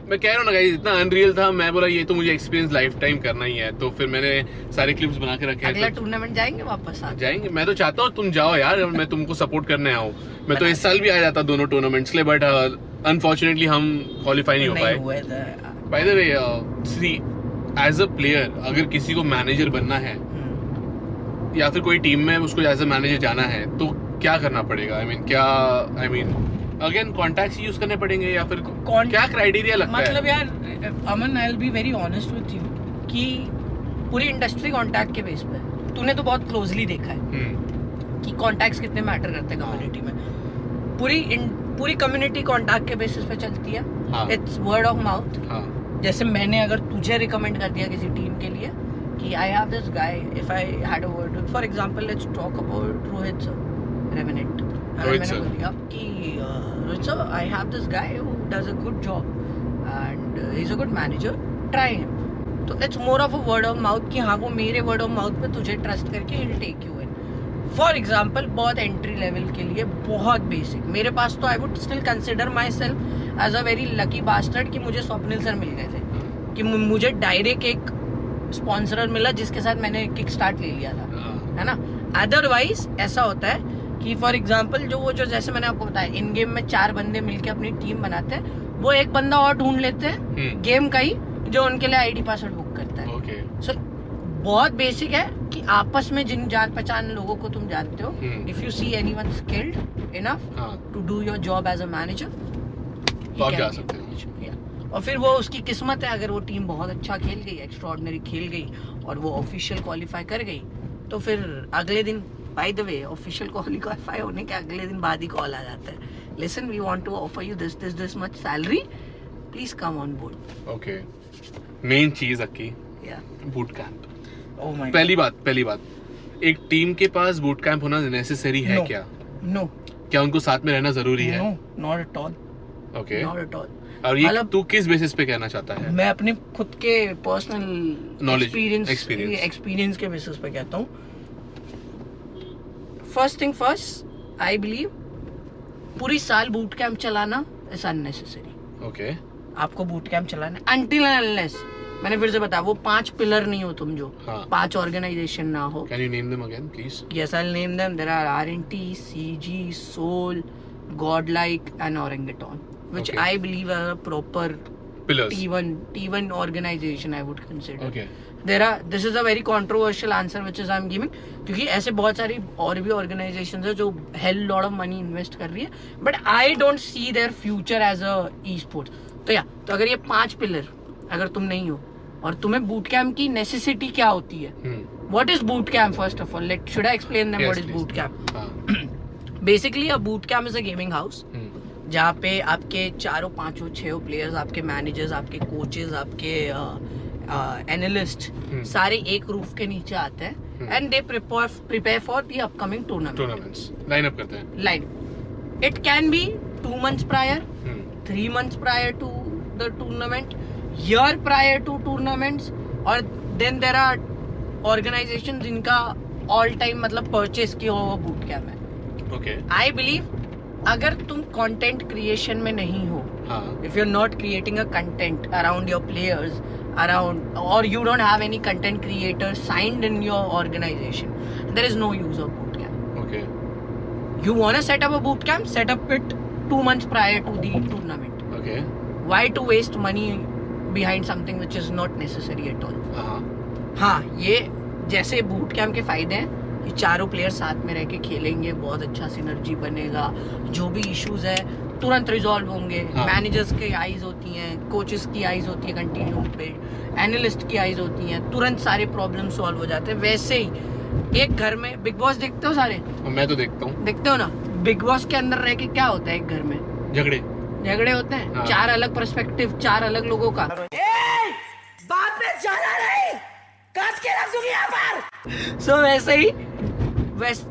मैं कह रहा हूँ ना गाइस, इतना अनरियल था, मैं बोला ये तो मुझे एक्सपीरियंस लाइफ टाइम करना ही है, तो फिर मैंने सारे क्लिप्स बना के रखे हैं। अगला तो टूर्नामेंट जाएंगे वापस आ जाएंगे, मैं तो चाहता हूँ तुम जाओ यार, मैं तुमको सपोर्ट करने आऊँ। मैं तो इस साल भी आ जाता दोनों टूर्नामेंट्स के लिए, बट अनफॉर्चुनेटली हम क्वालिफाई नहीं हो पाए। हुए थे। By the way, see as a player अगर किसी को मैनेजर बनना है या फिर कोई टीम में उसको एज अ मैनेजर जाना है तो क्या करना पड़ेगा? I mean again contacts use करने पड़ेंगे या फिर क्या क्राइटेरिया लगता मतलब है? यार Aman, I will be very honest with you कि पूरी इंडस्ट्री कॉन्टैक्ट के बेस पे तूने तो बहुत क्लोजली देखा है कि कॉन्टैक्ट्स कितने मैटर करते हैं कम्युनिटी में। पूरी कम्युनिटी कॉन्टैक्ट के बेसिस पे चलती है। It's word of mouth. जैसे मैंने अगर तुझे रिकमेंड कर दिया किसी टीम के लिए कि I have this guy, if I had a word, for example let's talk about Rohit sir, Revenant. मैंने बोल दिया कि Rohit sir, I have this guy who does a good job and he is a good manager, try him. तो it's more of a word of mouth कि हाँ वो मेरे word of mouth पे तुझे ट्रस्ट करके ही will take you in. For example बहुत एंट्री लेवल के लिए बहुत बेसिक, मेरे पास तो I would still consider myself as a very lucky bastard कि मुझे स्वप्निल सर मिल गए थे, कि मुझे डायरेक्ट एक स्पॉन्सर मिला जिसके साथ मैंने किक स्टार्ट ले लिया था, है ना। अदरवाइज ऐसा होता है कि फॉर एग्जाम्पल जो जैसे मैंने आपको बताया, इन गेम में 4 बंदे मिलके अपनी टीम बनाते हैं, वो एक बंदा और ढूंढ लेते हैं गेम का ही जो उनके लिए आईडी पासवर्ड बुक करता है। सो बहुत बेसिक है कि आपस में जिन जान पहचान लोगों को तुम जानते हो, if you see anyone skilled enough to do your job as a manager, तो आप जा सकते हो। और फिर वो उसकी किस्मत है, अगर वो टीम बहुत अच्छा खेल गई, एक्स्ट्राऑर्डिनरी खेल गई और वो ऑफिशियल क्वालिफाई कर गई, तो फिर अगले दिन, bye the way, official qualify होने के अगले दिन बाद ही कॉल आ जाता है, listen we want to offer you this much salary, please come on board. Okay, main चीज अक्की, बूट कैंप। पहली बात, एक टीम के पास बूट कैंप होना नेसेसरी है क्या? नो। क्या उनको साथ में रहना जरूरी है? No, not at all. Okay, not at all. और ये तू किस बेसिस पे कहना चाहता है? मैं अपने खुद के पर्सनल नॉलेज, एक्सपीरियंस के बेसिस पे कहता हूँ। First thing first, I believe पूरी साल बूट कैंप चलाना इज अननेसेसरी। ओके, आपको बूट कैंप चलाना अनटिल एंड अनलेस, मैंने फिर से बताया, वो 5 पिलर नहीं हो तुम, जो 5 ऑर्गेनाइजेशन ना हो। Can you name them again please? Yes, I will name them. There are R&T, CG, Soul, Godlike and Orangutan, which I believe are proper pillars. T1 organization I would consider. Okay. This is a very controversial answer which is I'm giving, क्योंकि ऐसे बहुत सारी और भी organizations है जो hell lot of money invest कर रही है, but I don't see their future as a e-sports. तो अगर ये 5 पिलर अगर तुम नहीं हो और तुम्हें बूट कैंप की नेसेसिटी क्या होती है? What is boot camp first of all? Should I explain them? What is boot camp? Basically a boot camp is a gaming house जहाँ पे आपके 4, 5, 6 प्लेयर्स, आपके मैनेजर्स, आपके कोचेस, आपके एनालिस्ट सारे एक रूफ के नीचे आते हैं and they prepare for the upcoming tournaments. Line up करते हैं। Line, it can be 2 months prior, 3 months prior to the tournament, year prior to tournaments, और देन देयर आर ऑर्गेनाइजेशन जिनका ऑल टाइम मतलब purchase किया हुआ boot camp है। Okay, I believe अगर तुम कंटेंट क्रिएशन में नहीं हो, if you are not creating a content around your players, around, और you don't have any content creator signed in your organization, there is no use of boot camp. Okay, you want to set up a boot camp, set up it 2 months prior to the tournament. Okay, why to waste money behind something which is not necessary at all? हाँ, ये जैसे boot camp के फायदे हैं कि चारों player साथ में रह के खेलेंगे, बहुत अच्छा सिनर्जी बनेगा, जो भी इश्यूज है तुरंत रिजॉल्व होंगे, मैनेजर्स की आईज होती हैं, कोचेस की आईज होती है कंटिन्यू पे, एनालिस्ट की आईज होती हैं, तुरंत सारे प्रॉब्लम सॉल्व हो जाते हैं। वैसे ही एक घर में बिग बॉस देखते हो सारे? मैं तो देखता हूँ। देखते हो ना? बिग बॉस के अंदर रह के क्या होता है एक घर में? झगड़े होते हैं। 4 अलग पर्सपेक्टिव, 4 अलग लोगों का। बात में जाना नहीं, काट के रख दूंगी यहाँ पर। सो वैसे ही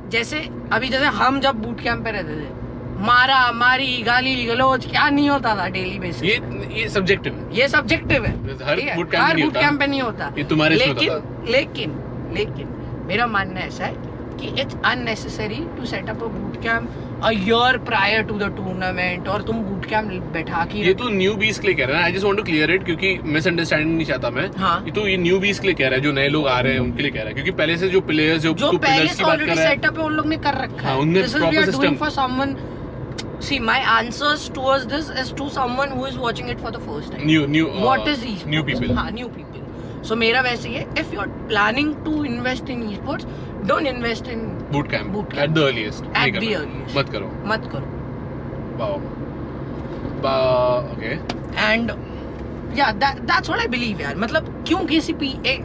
जैसे हम जब बूट कैंप पे रहते थे, मारा मारी, गाली गलौज क्या नहीं होता था डेली बेसिस। ये सब्जेक्टिव है, ये सब्जेक्टिव है, हर बूट कैंप पे नहीं होता। ये तुम्हारे लेकिन मेरा मानना ऐसा है कि it's unnecessary to set up a boot camp a year prior to the tournament और तुम बूट कैंप बैठा के ये तो न्यू बीस के लिए कह रहा है. I just want to clear it क्योंकि मिसअंडरस्टैंडिंग नहीं चाहता मैं. हाँ. ये तो ये न्यू बीस के लिए कह रहा है, जो नए लोग आ रहे हैं उनके लिए कह रहा है, क्योंकि पहले से जो प्लेयर्स जो तो पहले प्लेयर्स से की बात कर ऑलरेडी रहा है. सेटअप है उन लोग ने कर रखा हाँ, है. उनने this is we proper are doing system. For someone. See, my answers towards this is to someone who is watching it for the first time. New What is esports? new people. हाँ, new people. So मेरा वैसे ही है, if you're planning to invest in esports, don't invest in boot camp boot camp. at the earliest. At नहीं the करना. earliest. मत करो. मत करो. Wow. Okay. And yeah, that's what I believe यार. मतलब क्यों किसी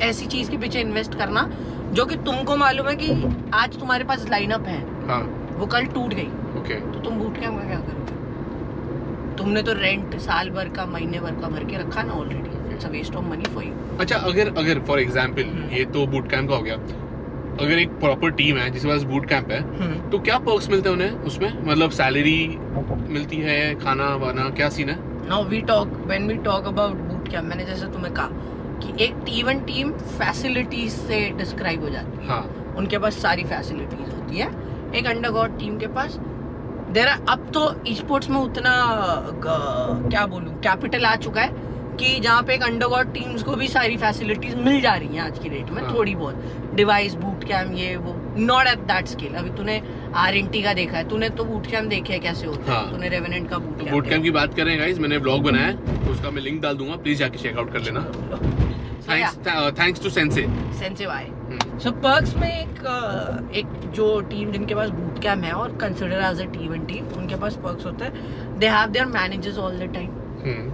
ऐसी चीज के पीछे इन्वेस्ट करना जो कि तुमको मालूम है कि आज तुम्हारे पास लाइनअप है, हाँ. वो कल टूट गई, Okay. तो तुम बूट कैंप का क्या करोगे? तुमने तो रेंट साल भर का महीने भर का भर के रखा ना already. It's a waste of money for you. अच्छा, अगर फॉर एग्जांपल ये तो बूट कैंप का हो गया, अगर एक प्रॉपर टीम है जिसके पास बूट कैंप है तो क्या पर्क्स मिलते हैं उन्हें उसमें? मतलब सैलरी मिलती है, खाना वाना, क्या सीन है? Now when we talk about boot camp, मैंने जैसे तुम्हें कहा कि एक T1 टीम फैसिलिटीज से डिस्क्राइब हो जाती है. हाँ. उनके पास सारी फैसिलिटीज होती है. एक अंडरगॉड टीम के पास अब तो स्पोर्ट्स में उतना क्या बोलूं, कैपिटल आ चुका है कि जहाँ पे एक अंडरगॉड टीम्स को भी सारी फैसिलिटीज मिल जा रही हैं आज की डेट में. हाँ. थोड़ी बहुत डिवाइस, बूट कैम्प, ये वो, नॉट एट दैट स्केल. अभी तूने RNT का देखा है, तूने तो बूट कैम्प देखे है कैसे होता है. हाँ. तूने रेवेनेंट का बूट बूट कैंप की बात कर रहे हैं गाइस, मैंने ब्लॉग बनाया है तो उसका मैं लिंक डाल दूंगा, प्लीज जाके चेकआउट कर लेना. Thanks to sensei. सेंसे वाई. सो पर्क्स में एक जो टीम जिनके पास बूट कैम्प है और consider as a T1 team, उनके पास पर्क्स होता है. They have their managers all the time.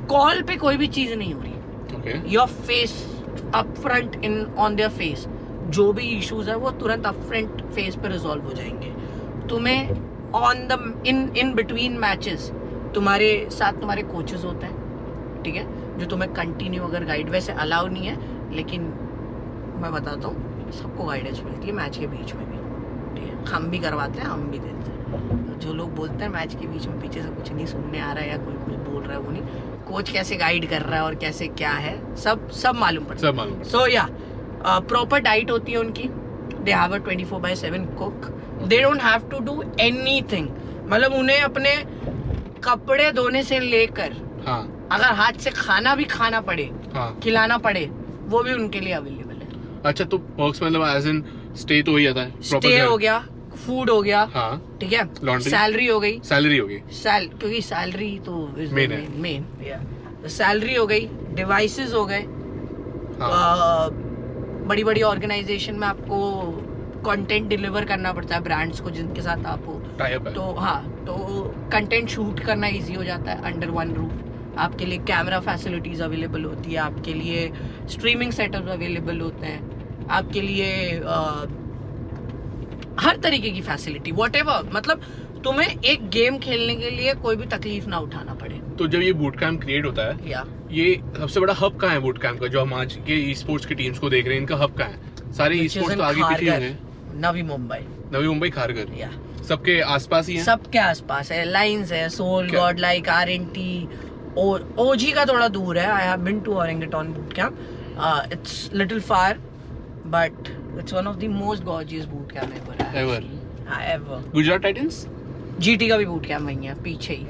Call पे कोई भी चीज नहीं हो रही. Okay. Your face up front in on their face. जो भी इश्यूज है वो तुरंत अप फ्रंट फेस पे रिजॉल्व हो जाएंगे. तुम्हें on the in between matches तुम्हारे साथ तुम्हारे कोचेस होते हैं, ठीक है, जो तुम्हें कंटिन्यू अगर गाइड, वैसे अलाउ नहीं है लेकिन मैं बताता हूँ, सबको गाइडेंस मिलती है मैच के बीच में भी, ठीक है. हम भी करवाते हैं, हम भी देते हैं. जो लोग बोलते हैं मैच के बीच में पीछे से कुछ नहीं सुनने आ रहा है या कोई कुछ बोल रहा है, वो नहीं. कोच कैसे गाइड कर रहा है और कैसे क्या है सब मालूम पड़ता है. सब मालूम. सो या प्रॉपर डाइट होती है उनकी. They have a 24/7 cook. They don't have to do anything. मतलब उन्हें अपने कपड़े धोने से लेकर, हाँ. अगर हाथ से खाना भी खाना पड़े, हाँ. खिलाना पड़े, वो भी उनके लिए अवेलेबल है. अच्छा, तो पर्क्स मतलब एज इन स्टे तो हो जाता है, स्टे हो गया, फूड हो गया, हाँ, ठीक है, लॉन्ड्री, सैलरी हो गई. सैलरी होगी, क्योंकि सैलरी तो Main है. मेन. सैलरी हो गई, डिवाइसेस हो गए. हाँ. बड़ी बड़ी ऑर्गेनाइजेशन में आपको कंटेंट डिलीवर करना पड़ता है ब्रांड्स को जिनके साथ आप हो, टाई अप है. तो हाँ, तो कंटेंट शूट करना इजी हो जाता है अंडर वन रूफ. आपके लिए कैमरा फैसिलिटीज अवेलेबल होती है, आपके लिए स्ट्रीमिंग सेटअप अवेलेबल होते हैं, आपके लिए हर तरीके की फैसिलिटी, व्हाटएवर. मतलब तुम्हें एक गेम खेलने के लिए कोई भी तकलीफ ना उठाना पड़े. तो जब ये बूट कैंप क्रिएट होता है, या ये सबसे बड़ा हब कहाँ है बूट कैंप का? जो हम आज के ई स्पोर्ट्स की टीम्स को देख रहे हैं, इनका हब कहाँ है? सारे ई स्पोर्ट्स तो आगे पीछे ही हैं. नवी मुंबई, नवी मुंबई, खारघर, या सबके आसपास ही हैं. सबके आसपास है. लाइंस है, सोल, क्या? गॉड लाइक, RNT, OG का थोड़ा दूर है. I have been to Orangetown boot camp. It's little far but it's one of the most gorgeous boot camp ever. Gujarat Titans, GT का भी बूट कैंप वहीं है पीछे ही,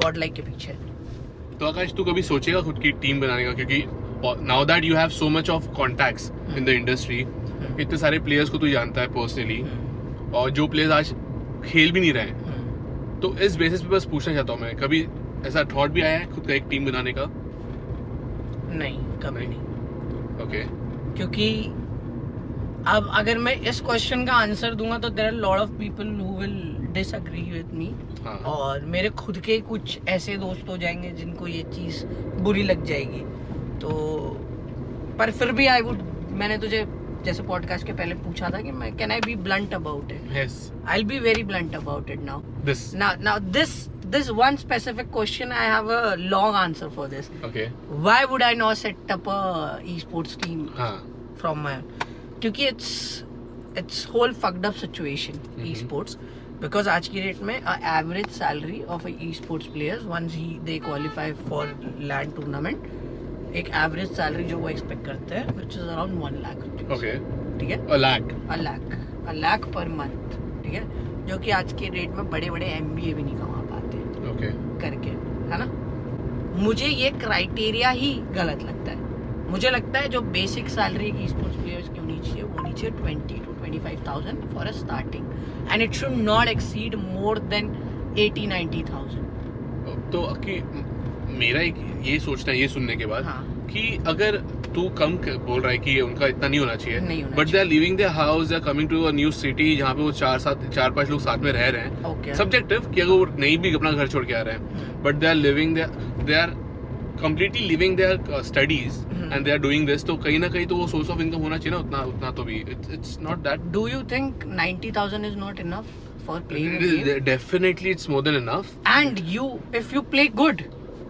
गॉड लाइक के पीछे. तो आकाश, तू कभी सोचेगा खुद की टीम बनाने का? क्योंकि now that you have so much of contacts in the industry, इतने सारे प्लेयर्स को तू जानता है पर्सनली, और जो प्लेयर्स आज खेल भी नहीं रहे हैं, तो इस बेसिस पे बस पूछना चाहता हूँ मैं, कभी ऐसा थॉट भी आया है खुद का एक टीम बनाने का? नहीं, कभी नहीं. ओके. क्योंकि अब अगर मैं इस क्वेश्चन का आंसर दूंगा तो there are lot of people who will disagree with me, और मेरे खुद के कुछ ऐसे दोस्त हो जाएंगे जिनको ये चीज बुरी लग जाएगी. तो पर फिर भी मैंने तुझे जैसे पॉडकास्ट के पहले पूछा था कि मैं can I be blunt about it. Yes, I will be very blunt about it now. This Now this one specific question, I have a long answer for this. Okay. Why would I not set up a esports team हाँ. from my? क्योंकि it's whole fucked up situation esports, because आज की date में average salary of a esports players once they qualify for LAN tournament, एक average salary जो वो expect करते हैं which is around 1 lakh rupees. Okay. ठीक है, A lakh. a lakh 1 lakh per month, ठीक है, जो कि आज के रेट में बड़े बड़े MBA भी नहीं कमा पाते ओके करके, है ना। मुझे ये क्राइटेरिया ही गलत लगता है। मुझे लगता है जो बेसिक सैलरी की स्पोर्ट्स प्लेयर्स की होनी चाहिए वो नीचे 20 to 25,000 for a starting, and it should not exceed more than 80-90,000। तो कि मेरा एक ये सोचना है ये सुनने के बाद हाँ। कि अगर तू कम बोल रहा है कि उनका इतना नहीं होना नहीं चाहिए, होना but they are living their house, they are coming to a new city जहाँ पे वो 4-5 लोग साथ में रह रहे हैं, ओके, सब्जेक्टिव कि अगर वो नहीं भी अपना घर छोड़ के आ रहे हैं, but they are living they are completely living their studies and they are doing this, तो कहीं ना कहीं तो वो source of income होना चाहिए ना, उतना तो भी it's not that. Do you think 90,000 is not enough for playing a game? Definitely it's more than enough. And if you play good,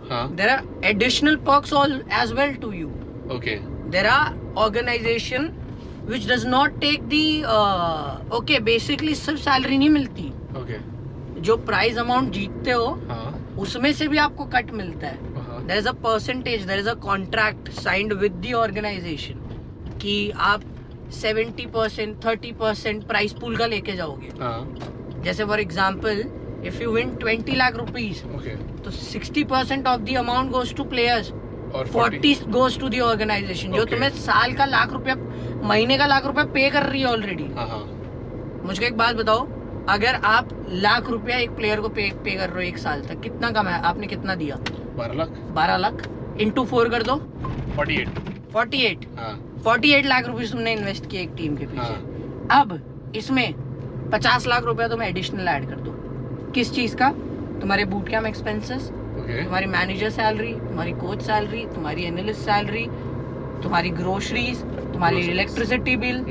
हाँ, there are additional perks as well to you. okay, There are organization which does not take the okay, basically सिर्फ salary नहीं मिलती, okay, जो prize amount जीतते हो हाँ, उसमें से भी आपको कट मिलता है। There is a percentage, there is a contract signed with the organization कि आप 70%, 30% प्राइस पूल का लेके जाओगे। हाँ, जैसे for example if you win 20 lakh rupees, okay, तो 60% of the amount goes two players, और 40 गोज टू द ऑर्गेनाइजेशन, जो Okay. तुम्हें साल का लाख रुपया, महीने का लाख रुपया पे कर रही है ऑलरेडी। हाँ, हाँ, मुझे एक बात बताओ, अगर आप लाख रुपया एक प्लेयर को पे कर रहे हो एक साल तक, कितना कमाया आपने, कितना दिया? 12 लाख, 12 लाख इंटू 4 कर दो, 48, 48 हाँ, 48 लाख रुपीस तुमने इन्वेस्ट किए एक टीम के पीछे। हाँ, अब इसमें 50 लाख रुपया तुम एडिशनल ऐड कर दो, किस चीज का? तुम्हारे बूट कैम्प एक्सपेंसेस, okay, तुम्हारी मैनेजर सैलरी, तुम्हारी कोच सैलरी, तुम्हारी एनालिस्ट सैलरी, तुम्हारी ग्रोसरीज, तुम्हारी Groceries. इलेक्ट्रिसिटी बिल,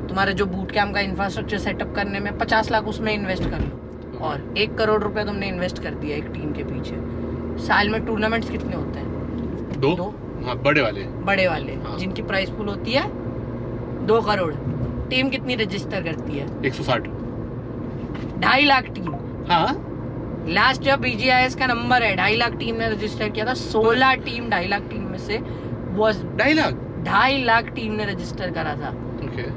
तुम्हारा जो बूट कैम्प का इंफ्रास्ट्रक्चर सेटअप करने में 50 लाख उसमें इन्वेस्ट कर लो, और 1 करोड़ रुपया तुमने इन्वेस्ट कर दिया एक टीम के पीछे। साल में टूर्नामेंट्स कितने होते हैं? 2, हाँ, बड़े वाले, बड़े वाले, हाँ। जिनकी प्राइस पूल होती है 2 करोड़। टीम कितनी रजिस्टर करती है? 160, 2.5 लाख टीम। हाँ, लास्ट जब BGIS का नंबर है 2.5 लाख टीम ने रजिस्टर किया था, 16 टीम 2.5 लाख टीम में से was 2.5 लाख, 2.5 लाख टीम ने रजिस्टर करा था, okay,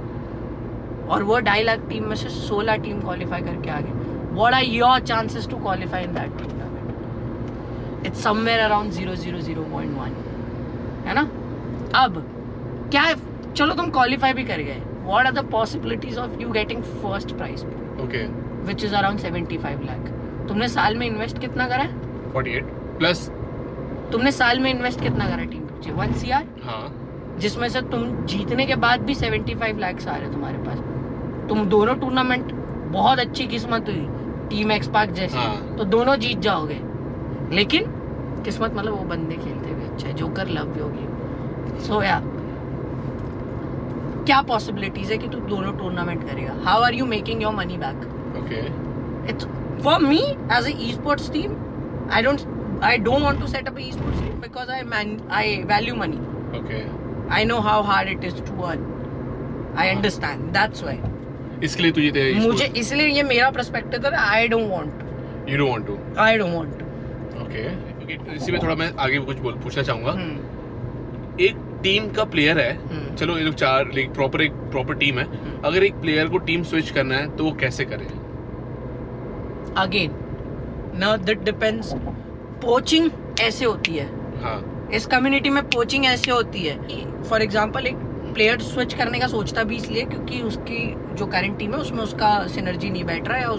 और वो 2.5 लाख टीम में से 16 टीम क्वालिफाई करके आ गए। What are your chances to qualify in that tournament? It's somewhere around 0.001, है ना। अब क्या है, चलो तुम क्वालिफाई भी कर गए, what are the possibilities of you getting first prize, okay, which is around 75 lakh. तुमने साल में इन्वेस्ट कितना करा है? 48 प्लस, तुमने साल में इन्वेस्ट कितना करा टीम के? 1 CR, हाँ, जिसमें से तुम जीतने के बाद भी 75 लाख आ रहे तुम्हारे पास। तुम दोनों टूर्नामेंट, बहुत अच्छी किस्मत हुई टीम एक्स पार्क जैसी, हाँ। तो दोनों जीत जाओगे, लेकिन किस्मत मतलब वो बंदे खेलते हुए अच्छा है, जोकर लव योगी। सो या क्या पॉसिबिलिटीज है कि तू दोनों टूर्नामेंट करेगा? How are you making your money back? okay, It's for me as a esports team. I don't want to set up a esports team because I value money. okay, I know how hard it is to earn. I understand. That's why. इसके लिए तुझे मुझे इसलिए ये मेरा perspective है। I don't want to. You don't want to, I don't want to. okay, इसी में थोड़ा मैं आगे कुछ पूछना चाहूंगा। एक टीम का प्लेयर है, चलो ये लोग 4, एक प्रॉपर टीम है, अगर एक प्लेयर को टीम स्विच करना है तो वो कैसे करे? Again, now that depends. Poaching ऐसे होती है, हाँ, इस कम्युनिटी में पोचिंग ऐसे होती है। फॉर एग्जाम्पल एक प्लेयर स्विच करने का सोचता भी इसलिए क्योंकि उसकी जो करंट टीम है उसमें उसका सिनर्जी नहीं बैठ रहा है, या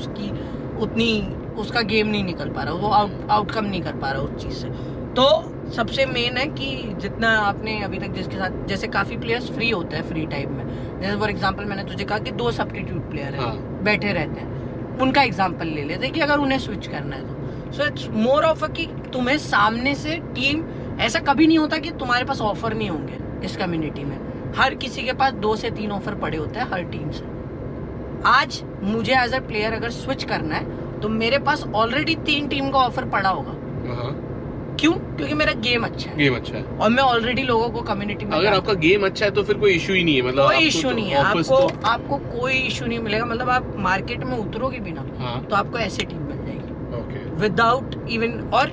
उसका गेम नहीं निकल पा रहा, वो आउटकम नहीं कर पा रहा उस चीज़ से। तो सबसे मेन है कि जितना आपने अभी तक जिसके साथ, जैसे काफ़ी प्लेयर्स फ्री होते हैं फ्री टाइम में, जैसे फॉर एग्जांपल मैंने तुझे कहा कि 2 सब्स्टिट्यूट प्लेयर हैं, हाँ। बैठे रहते हैं, उनका एग्जांपल ले लेते हैं कि अगर उन्हें स्विच करना है तो सो इट्स मोर ऑफ अ कि तुम्हें सामने से टीम, ऐसा कभी नहीं होता कि तुम्हारे पास ऑफर नहीं होंगे इस कम्युनिटी में। हर किसी के पास 2 से 3 ऑफर पड़े होते हैं हर टीम से। आज मुझे एज अ प्लेयर अगर स्विच करना है तो मेरे पास ऑलरेडी 3 टीम का ऑफर पड़ा होगा। क्यों? क्योंकि मेरा गेम अच्छा है, गेम अच्छा है, और मैं ऑलरेडी लोगों को कम्युनिटी में, अगर आपका गेम अच्छा है तो फिर कोई इशू ही नहीं है, मतलब कोई इशू नहीं है, तो आपको कोई इशू नहीं मिलेगा। मतलब आप मार्केट में उतरोगे भी ना, हाँ, तो आपको ऐसी टीम मिल जाएगी okay, विदाउट इवन। और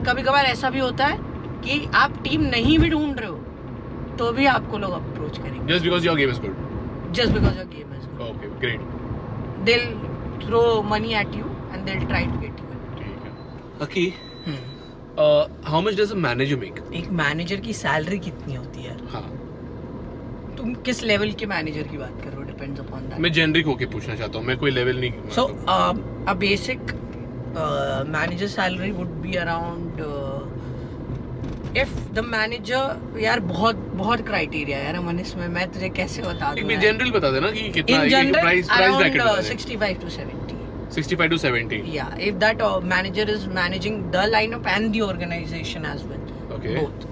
कभी कभार ऐसा भी होता है कि आप टीम नहीं भी ढूंढ रहे हो तो भी आपको लोग अप्रोच करेंगे just because your game is good, just because your game is. okay, great. they'll throw money at you and they'll try to get you. ठीक है. Okay. How much does a manager make? एक manager की salary कितनी होती है? हाँ. तुम किस लेवल के मैनेजर की बात कर रहे हो? Depends upon that. मैं जेनरिक होके पूछना चाहता हूँ, मैं कोई लेवल नहीं. So a basic manager salary would be around if the manager, यार बहुत क्राइटेरिया है यार मन इसमें, मैं तुझे कैसे बता दूं? एक जनरल बता देना कि कितना In general, price bracket around 65 to 70. 65 to 70. Yeah, if that manager is managing the lineup and the organization as well. Okay. Both.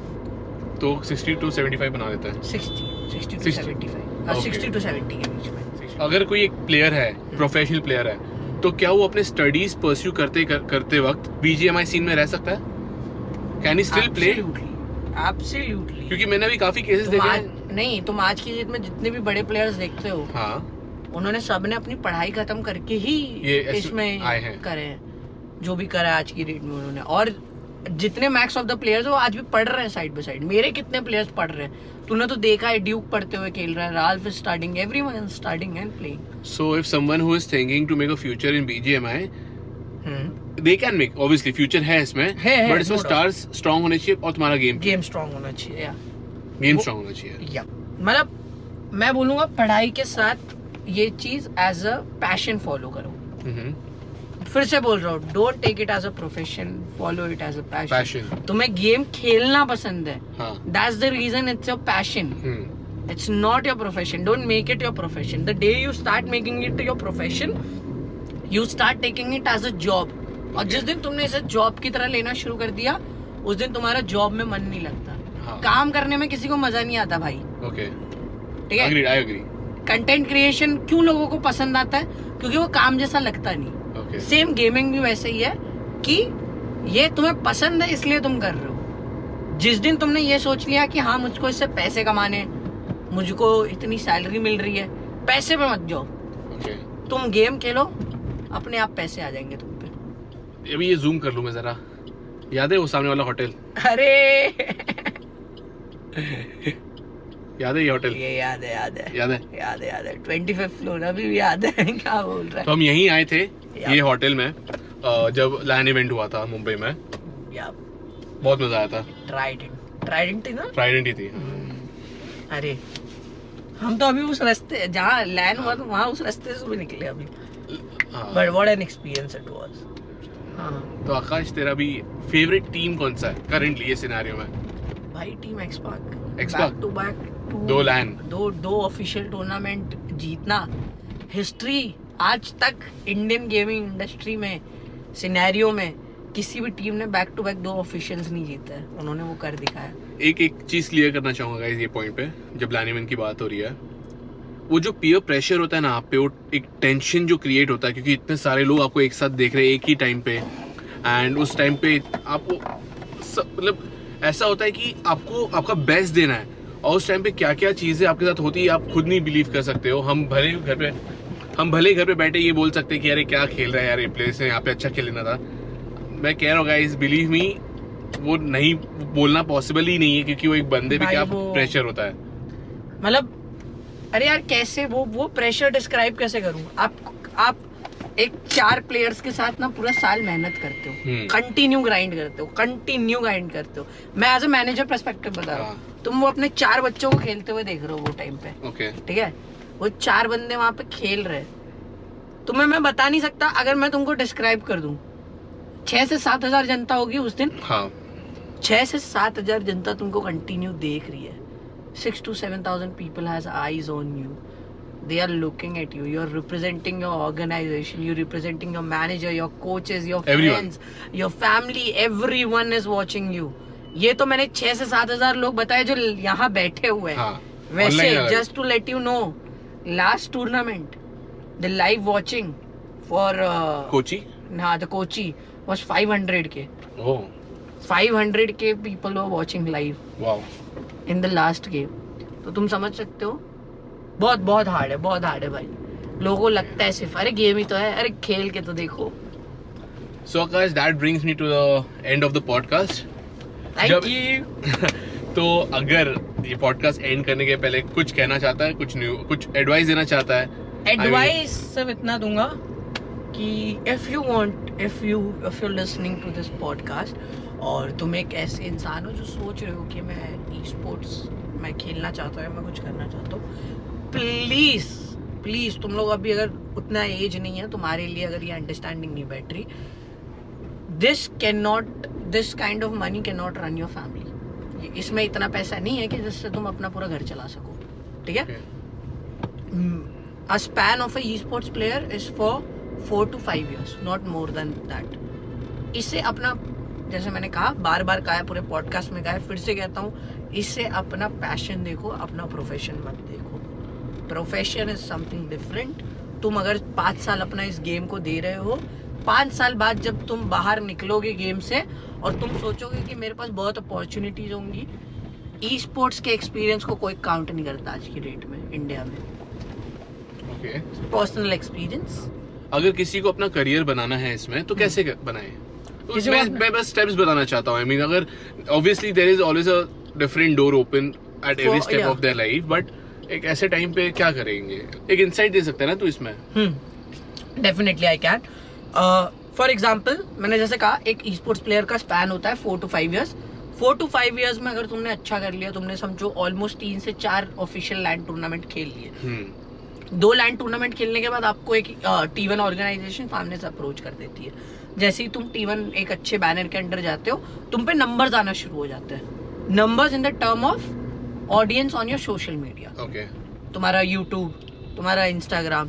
तो 60 to 75 बना देते हैं. 60 to 60. 75. Okay. 60 to 70 के बीच में. अगर कोई एक प्लेयर है, प्रोफेशनल प्लेयर है, तो क्या वो अपने स्टडीज परस्यू करते वक्त बीजीएमआई सीन में रह सकता है? Can he still play? Absolutely. क्योंकि मैंने अभी काफी केसेस देखे हैं. नहीं, तुम आज की डेट में जितने भी बड़े प्लेयर्स देखते हो, हाँ, उन्होंने सबने अपनी पढ़ाई खत्म करके ही ये इसमें आए हैं. करे हैं. जो भी करा आज की डेट में उन्होंने. और जितने मैक्स ऑफ द प्लेयर्स वो आज भी पढ़ रहे हैं साइड बाय साइड. मेरे कितने प्लेयर्स पढ़ रहे हैं? तूने तो देखा है, ड्यूक पढ़ते हुए खेल रहा है, Ralph is starting, everyone is starting and playing. So if someone who is thinking to make a future in BGMI, they can make, obviously future है इसमें, है, but इसमें no stars strong होने चाहिए और तुम्हारा गेम स्ट्रांग होना चाहिए. या गेम स्ट्रांग होना चाहिए. या मतलब मैं बोलूंगा पढ़ाई के साथ ये चीज एज अ पैशन फॉलो करो. फिर से बोल रहा हूँ, don't take it as a profession, follow it as a passion. तुम्हें गेम खेलना पसंद है, that's the reason it's your passion. It's not your profession. Don't make it your profession. The day you start making it your profession, you start taking it as a job. और जिस दिन तुमने इसे job की तरह लेना शुरू कर दिया, उस दिन तुम्हारा जॉब में मन नहीं लगता. हाँ. काम करने में किसी को मजा नहीं आता भाई. Okay. ठीक है? Agreed, I agree. Content creation क्यों लोगों को पसंद आता है? क्योंकि वो काम जैसा लगता नहीं. Okay. सेम गेमिंग भी वैसे ही है कि ये तुम्हें पसंद है इसलिए तुम कर रहे हो. जिस दिन तुमने ये सोच लिया कि हाँ मुझको इससे पैसे कमाने, मुझको इतनी सैलरी मिल रही है, पैसे पे मत जाओ. Okay. तुम गेम खेलो, अपने आप पैसे आ जाएंगे तुम पे. अभी ये जूम कर लूं मैं जरा. याद है वो सामने वाला होटल? अरे याद है ये होटल? ये याद है. याद है. 25th फ्लोर अभी भी याद है. क्या बोल रहा है? तो हम यहीं आए थे ये होटल में जब लैन इवेंट हुआ था मुंबई में. बहुत मजा आया था. ट्राइडेंट थी ना? ट्राइडेंट ही थी. अरे हम तो अभी उस रास्ते जहाँ लैंड हुआ था वहाँ उस रास्ते से भी निकले अभी. But what an experience it was. तो आकाश, तेरा भी फेवरेट टीम कौन सा है करंटली ये सिनेरियो में? भाई टीम एक्सपार्क. एक्सपार्क टू बैक दो लैन, दो ऑफिशियल टूर्नामेंट जीतना. हिस्ट्री आज तक इंडियन गेमिंग इंडस्ट्री में सिनेरियो में किसी भी टीम ने बैक टू बैक 2 ऑफिशियल्स नहीं जीता है. उन्होंने वो कर दिखाया. एक चीज क्लियर करना चाहूंगा गाइस ये पॉइंट पे, जब लैन इवेंट की बात हो रही है, वो जो पीयर प्रेशर होता है ना आप पे, वो एक टेंशन जो क्रिएट होता है क्योंकि इतने सारे लोग आपको एक साथ देख रहे हैं एक ही टाइम पे. एंड उस टाइम पे आपको मतलब ऐसा होता है कि आपको आपका बेस्ट देना है, और उस टाइम पे क्या क्या चीजें आपके साथ होती है आप खुद नहीं बिलीव कर सकते हो. हम भले घर पे बैठे ये बोल सकते हैं कि यार क्या खेल रहा है यार, ये प्लेस है यहाँ पे अच्छा खेल लेना था. मैं कह रहा हूँ गाइस, बिलीव मी, वो नहीं बोलना पॉसिबल ही नहीं है क्योंकि वो एक बंदे पे क्या प्रेशर होता है. मतलब अरे यार कैसे वो प्रेशर डिस्क्राइब कैसे करूं. आप एक 4 प्लेयर्स के साथ ना पूरा साल मेहनत करते हो, कंटिन्यू ग्राइंड करते हो. मैं एज अ मैनेजर पर्सपेक्टिव बता रहा हूँ. तुम वो अपने 4 बच्चों को खेलते हुए देख रहे हो वो टाइम पे. ठीक है, वो 4 बंदे वहां पे खेल रहे. तुम्हें मैं बता नहीं सकता, अगर मैं तुमको डिस्क्राइब कर दूं, 6 से 7 हजार जनता होगी उस दिन. 6 से 7 हजार जनता तुमको कंटिन्यू देख रही है. 6 to 7,000 people has eyes on you. They are looking at you. You're representing your organization. You're representing your manager, your coaches, your friends, your family. Everyone is watching you. ये तो मैंने 6 से 7 हजार लोग बताए जो यहाँ बैठे हुए हैं. वैसे just to let you know, last tournament, the live watching for Kochi. The Kochi was 500K. Oh. 500K people were watching live. Wow. In the last game. तो तुम समझ सकते हो बहुत हार्ड है भाई. लोगों को लगता है सिर्फ अरे गेम ही तो है, अरे खेल के तो देखो. So guys, that brings me to the end of the podcast. Thank you. तो अगर ये पॉडकास्ट एंड करने के पहले कुछ कहना चाहता है, कुछ एडवाइस देना चाहता है, एडवाइस सिर्फ इतना दूंगा कि if you listening to this podcast और तुम एक ऐसे इंसान हो जो सोच रहे हो कि मैं ई स्पोर्ट्स मैं खेलना चाहता हूँ, मैं कुछ करना चाहता हूँ, प्लीज तुम लोग अभी अगर उतना एज नहीं है तुम्हारे लिए, अगर ये अंडरस्टैंडिंग नहीं बैठ रही, this kind of money can not run your family. इसमें इतना पैसा नहीं है कि जिससे तुम अपना पूरा घर चला सको, ठीक है? A span of a esports player is for 4 to 5 years, not more than that. इससे अपना, जैसे मैंने कहा, बार कहा है, पूरे पॉडकास्ट में कहा है, फिर से कहता हूँ, इससे अपना पैशन देखो, अपना प्रोफेशन मत देखो। Profession is something different. तुम अगर 5 साल अपना इस गेम को दे रहे हो, 5 साल बाद जब तुम बाहर निकलोगे गेम से और तुम सोचोगे कि मेरे पास बहुत अपॉर्चुनिटीज होंगी, ई स्पोर्ट्स के एक्सपीरियंस को कोई काउंट नहीं करता आज की डेट में इंडिया में। Personal experience. अगर किसी को अपना करियर बनाना है इसमें तो कैसे बनाए? मैं बस स्टेप्स बताना चाहता हूँ। I mean, अगर obviously there is always a different door open at every step of their life, but एक ऐसे टाइम पे क्या करेंगे? एक इंसाइट दे सकते हैं ना तू इसमें? Definitely I can. For example, मैंने जैसे कहा, एक ई स्पोर्ट्स प्लेयर का स्पैन होता है 4 to 5 years। 4 to 5 years में अगर तुमने अच्छा कर लिया, तुमने समझो ऑलमोस्ट 3 से 4 ऑफिशियल लैंड टूर्नामेंट खेल लिए, 2 लैंड टूर्नामेंट खेलने के बाद आपको एक T1 ऑर्गेनाइजेशन सामने से अप्रोच कर देती है। जैसे ही तुम T1 एक अच्छे बैनर के अंडर जाते हो, तुम पे नंबर्स आना शुरू हो जाते हैं। Numbers in the term of audience on your social media. तुम्हारा यूट्यूब, तुम्हारा इंस्टाग्राम।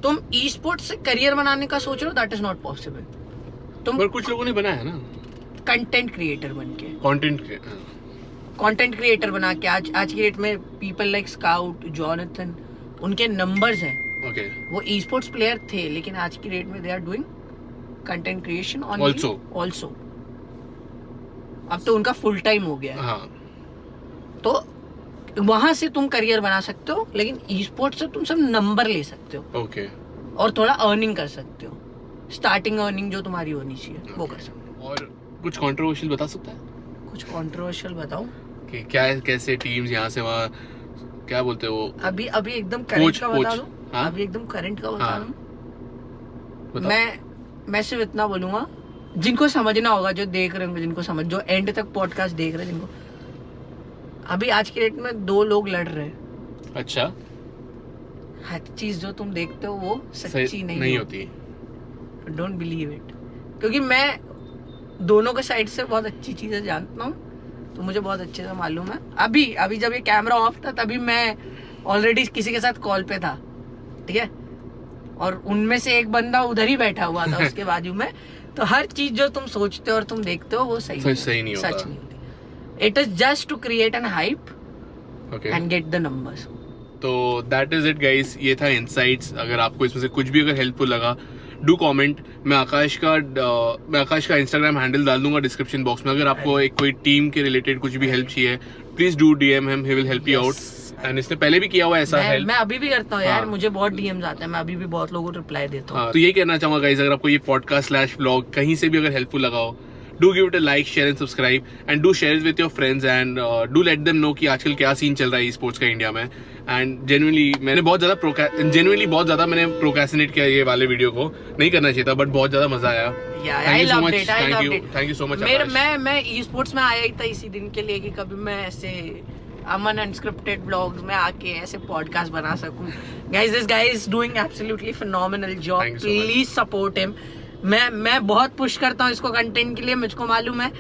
तुम ई स्पोर्ट्स से करियर बनाने का सोच रहे हो, दैट इज नॉट पॉसिबल। तुम, पर कुछ लोगों ने बनाया ना, कंटेंट क्रिएटर बन के, कंटेंट क्रिएटर बना के। आज की डेट में पीपल लाइक स्काउट, जॉनथन, उनके नंबर्स हैं। वो ई स्पोर्ट्स प्लेयर थे, लेकिन आज की डेट में they are doing content creation also. अब तो उनका फुल टाइम हो गया है। तो वहां से तुम करियर बना सकते हो, लेकिन ई स्पोर्ट्स से तुम सब नंबर ले सकते हो। और थोड़ा अर्निंग कर सकते हो। स्टार्टिंग अर्निंग जो तुम्हारी होनी चाहिए वो कर सकते हो। और कुछ कंट्रोवर्शियल बता सकता है? कुछ कंट्रोवर्शियल बताऊं कि क्या, कैसे टीम्स यहाँ से वहाँ, क्या बोलते हो? अभी एकदम करंट का बता दूं। अभी एकदम करंट का बता दूं। मैं सिर्फ इतना बोलूंगा, जिनको समझना होगा, जो देख रहे होंगे, जिनको समझ, जो एंड तक पॉडकास्ट देख रहे हैं, जिनको, अभी आज की डेट में 2 लोग लड़ रहे हैं। अच्छा। हर चीज जो तुम देखते हो वो सच्ची नहीं होती। Don't believe it. क्योंकि मैं दोनों के साइड से बहुत अच्छी चीजें जानता हूँ, तो मुझे बहुत अच्छे से मालूम है। अभी जब ये कैमरा ऑफ था, तभी मैं ऑलरेडी किसी के साथ कॉल पे था, ठीक है? और उनमें से एक बंदा उधर ही बैठा हुआ था उसके बाजू में। तो हर चीज जो तुम सोचते हो और तुम देखते हो वो सच नहीं होती। It is just to create an hype and get the numbers. तो दैट इज इट गाइस। ये था इनसाइट्स। अगर आपको इसमें से कुछ भी अगर हेल्पफुल लगा, डू कमेंट। मैं आकाश का इंस्टाग्राम हैंडल डाल दूंगा डिस्क्रिप्शन बॉक्स में। अगर आपको एक कोई टीम के रिलेटेड कुछ भी हेल्प चाहिए, please do DM him, he will help you out. And इसने पहले भी किया हुआ ऐसा हेल्प। मैं अभी भी करता हूँ यार। मुझे बहुत DMs आते हैं, मैं अभी भी बहुत लोगों को रिप्लाई देता हूँ। तो यही कहना चाहूंगा गाइस, अगर आपको ये पॉडकास्ट/व्लॉग कहीं से भी अगर हेल्पफुल लगा हो, do give it a like, share and subscribe, and do share with your friends, and do let them know कि आजकल क्या सीन चल रहा है ई स्पोर्ट्स का इंडिया में। एंड जेन्युइनली बहुत ज्यादा मैंने प्रोक्रेस्टिनेट किया ये वाले वीडियो को। नहीं करना चाहिए था, बट बहुत ज्यादा मजा आया। Thank you so much. मैं ई स्पोर्ट्स में आया ही था इसी दिन के लिए कि कभी मैं ऐसे अमन अनस्क्रिप्टेड व्लॉग्स में आके ऐसे पॉडकास्ट बना सकूं। Guys, this guy is doing absolutely phenomenal job. Please support him. मैं बहुत पुश करता हूँ इसको कंटेंट के लिए, मुझको मालूम है।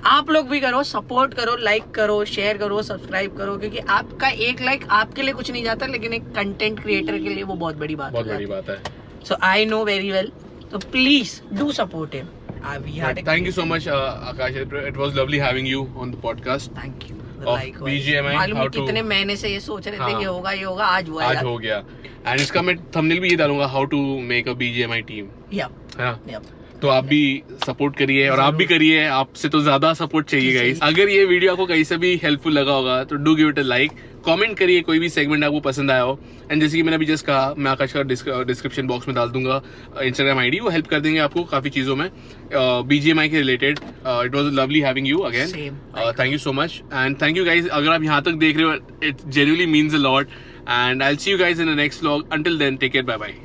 आप लोग भी करो, सपोर्ट करो, लाइक करो, शेयर करो, सब्सक्राइब करो, क्योंकि आपका एक लाइक आपके लिए कुछ नहीं जाता, लेकिन एक कंटेंट क्रिएटर के लिए वो बहुत बड़ी बात है। So I know very well, तो please do support him. Thank you so much, Akash. It was lovely having you on the podcast. Thank you. BGMI. मालूम है कितने महीने से ये सोच रहे थे कि होगा, ये होगा, आज हुआ। आज हो गया। एंड इसका मैं थंबनेल भी ये डालूंगा, how to make a BGMI team. तो आप भी सपोर्ट करिए, और आप भी करिए। आपसे तो ज्यादा सपोर्ट चाहिए गाइस। अगर ये वीडियो आपको कहीं से भी हेल्पफुल लगा होगा तो do give it a like, comment करिए कोई भी सेगमेंट आपको पसंद आया हो। एंड जैसे कि मैंने अभी जस्ट कहा, मैं आकाश का डिस्क्रिप्शन बॉक्स में डाल दूंगा इंस्टाग्राम ID, वो हेल्प कर देंगे आपको काफी चीजों में BGMI के related. It was lovely having you again. Thank you so much, and thank you guys. अगर आप यहाँ तक देख रहे हो, it genuinely means a lot. and I'll see you guys in the next vlog. Until then, take care, bye bye.